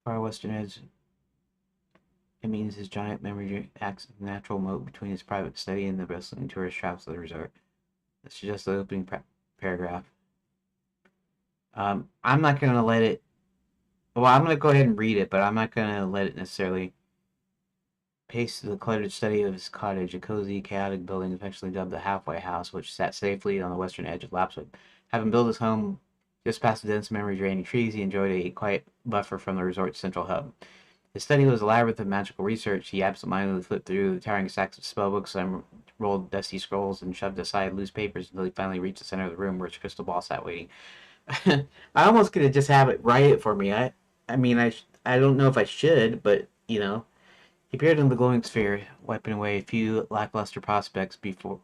Far western edge. It means his giant memory acts as a natural moat between his private study and the bustling tourist traps of the resort. That's just the opening paragraph. I'm not gonna let it. Well, I'm gonna go ahead and read it, but I'm not gonna let it necessarily pace the cluttered study of his cottage, a cozy, chaotic building affectionately dubbed the halfway house, which sat safely on the western edge of Lapswood. Having built his home just past the dense memory draining trees, he enjoyed a quiet buffer from the resort's central hub. His study was a labyrinth of magical research. He absentmindedly flipped through the towering stacks of spellbooks, unrolled dusty scrolls, and shoved aside loose papers until he finally reached the center of the room where his crystal ball sat waiting. I almost could have just have it write it for me. I mean, I don't know if I should, but you know, he peered into the glowing sphere, wiping away a few lackluster prospects before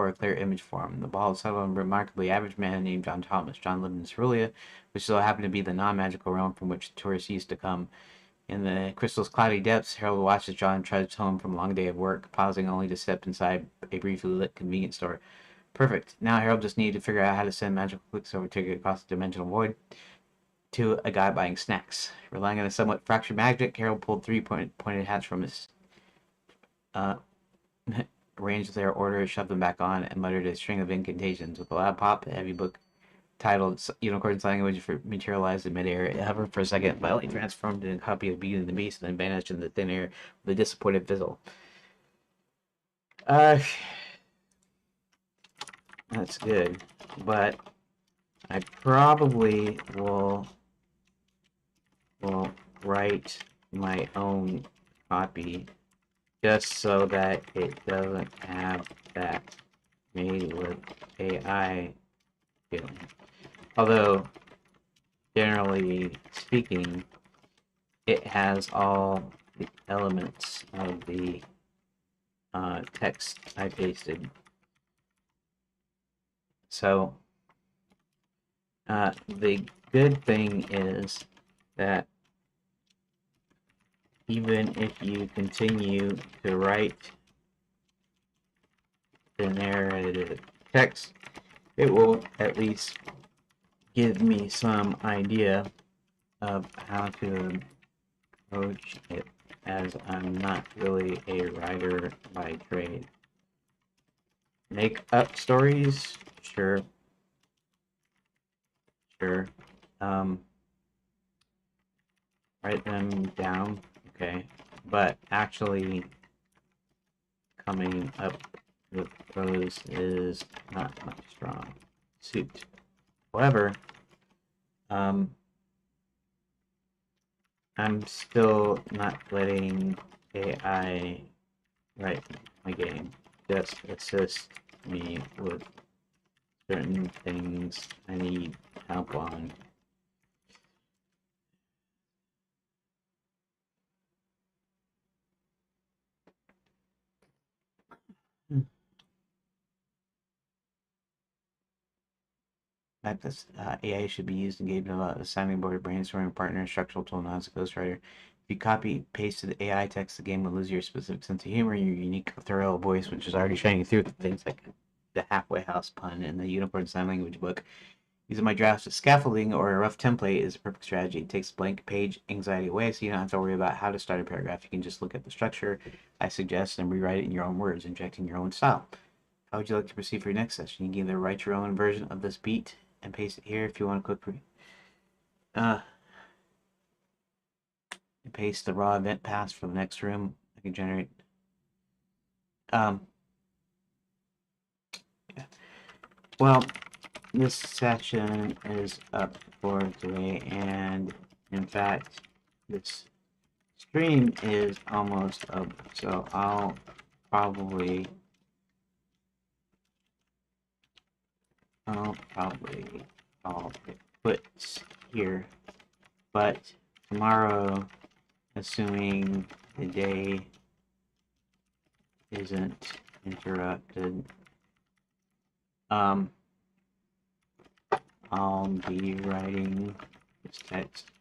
a clear image formed. The ball settled on a remarkably average man named John Thomas. John lived in Cerulia, which so happened to be the non-magical realm from which tourists used to come. In the crystal's cloudy depths, Harold watched as John trudged home from a long day of work, pausing only to step inside a briefly lit convenience store. Perfect. Now Harold just needed to figure out how to send magical clicks over to across the dimensional void to a guy buying snacks. Relying on a somewhat fractured magic, Harold pulled three pointed hats from his uh, arranged their order, shoved them back on, and muttered a string of incantations. With a loud pop, a heavy book titled Unicorn's Language for materialized in midair. It hovered for a second, violently transformed into a copy of Beauty and the Beast, and then vanished into thin air with a disappointed fizzle. Uh, that's good, but I probably will write my own copy just so that it doesn't have that made with AI feeling. Although, generally speaking, it has all the elements of the text I pasted. So the good thing is that even if you continue to write the narrative text, it will at least give me some idea of how to approach it, as I'm not really a writer by trade. Make up stories? Sure. Sure. Write them down, okay. But actually coming up with prose is not my strong suit. However, I'm still not letting AI write my game. Just assist me with certain things I need help on. That this AI should be used in Gamedev as a sounding board, brainstorming partner, and structural tool, not as a ghostwriter. If you copy pasted AI text, the game will lose your specific sense of humor, your unique ethereal voice, which is already shining through things like the halfway house pun and the unicorn sign language book. Using my drafts as scaffolding or a rough template is a perfect strategy. It takes blank page anxiety away, so you don't have to worry about how to start a paragraph. You can just look at the structure I suggest and rewrite it in your own words, injecting your own style. How would you like to proceed for your next session? You can either write your own version of this beat and paste it here if you want to click uh, paste the raw event pass for the next room. I can generate. Um, yeah. Well, this session is up for today, and in fact, this stream is almost up, so I'll probably call it quits here. But tomorrow, assuming the day isn't interrupted, I'll be writing this text.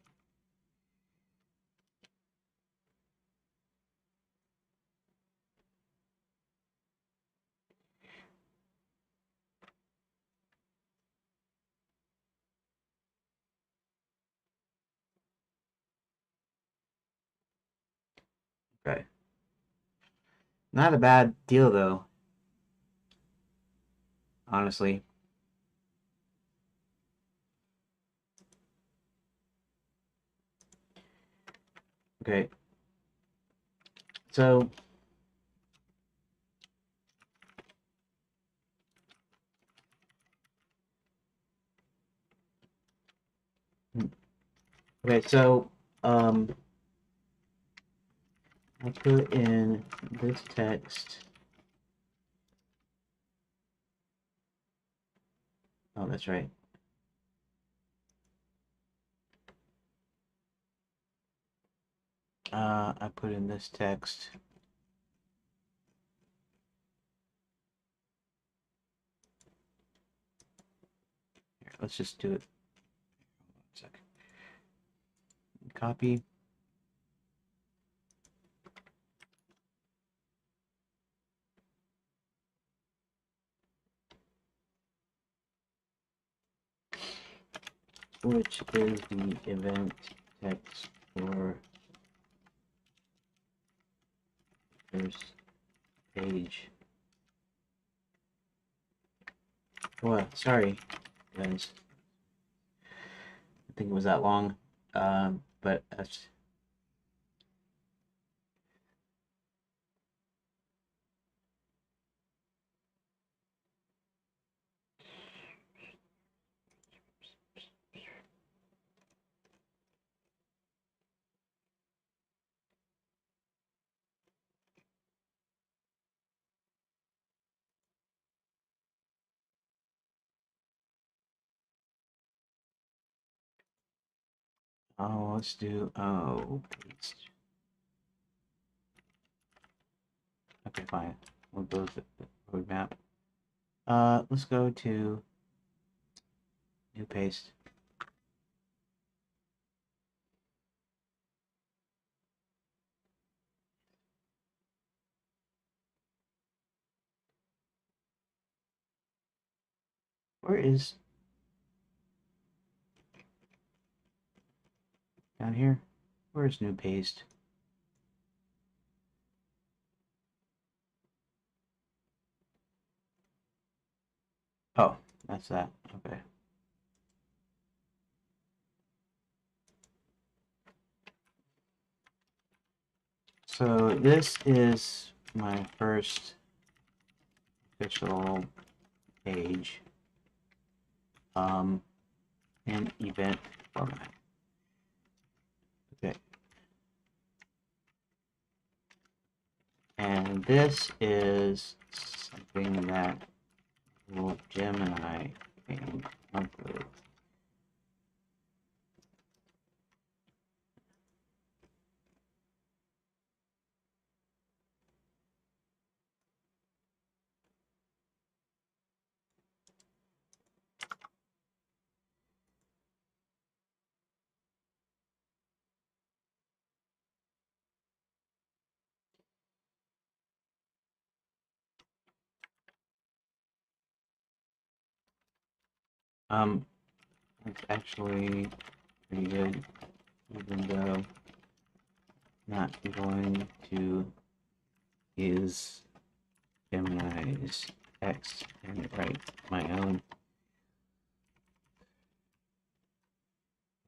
Okay. Not a bad deal though, honestly. Okay. So okay, so I put in this text. Oh, that's right. I put in this text. Here, let's just do it. 1 second. Copy. Which is the event text for first page. Well, sorry, guys. I think it was that long, but that's. Oh, let's do. Oh, paste. Okay, fine. We'll go to the roadmap. Let's go to new paste. Where is down here? Where's new paste? Oh, that's that. Okay. So this is my first official page in event format. Okay. And this is something that Jim and I came up with. It's actually pretty good, even though not going to use Gemini's X and write my own.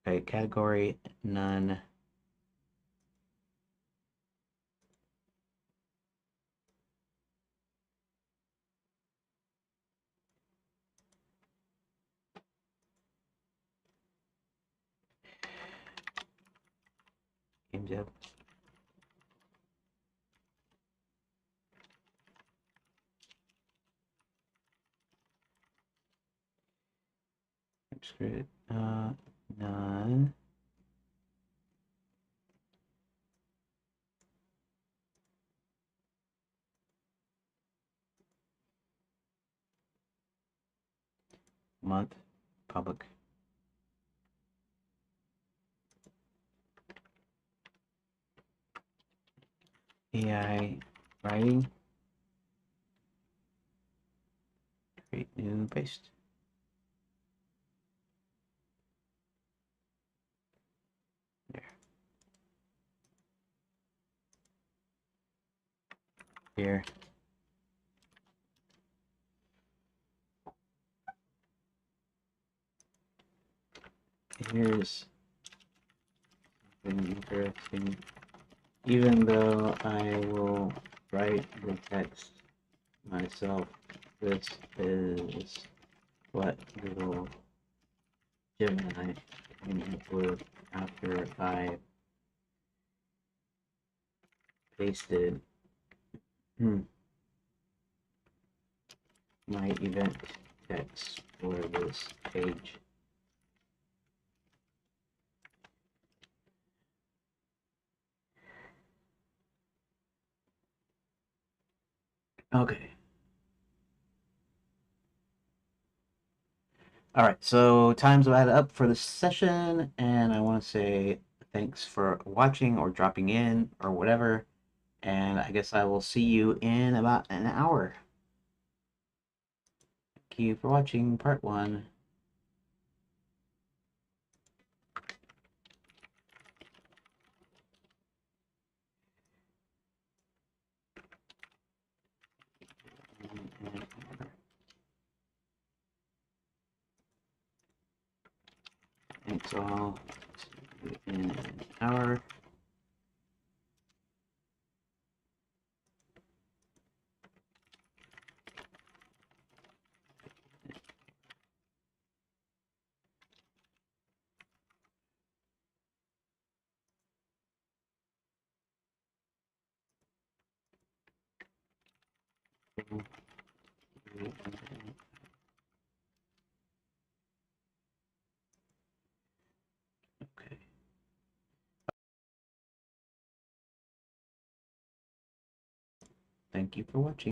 Okay, category none. Gamedev. Script. None. Month. Public. AI writing. Create new paste. There. Here. Here's something interesting. Even though I will write the text myself, this is what little Gemini came up with after I pasted my event text for this page. Okay. All right, so time's about up for the session, and I want to say thanks for watching or dropping in or whatever, and I guess I will see you in about an hour. Thank you for watching part 1. Thanks all. See you in an hour. Okay. Thank thank you for watching.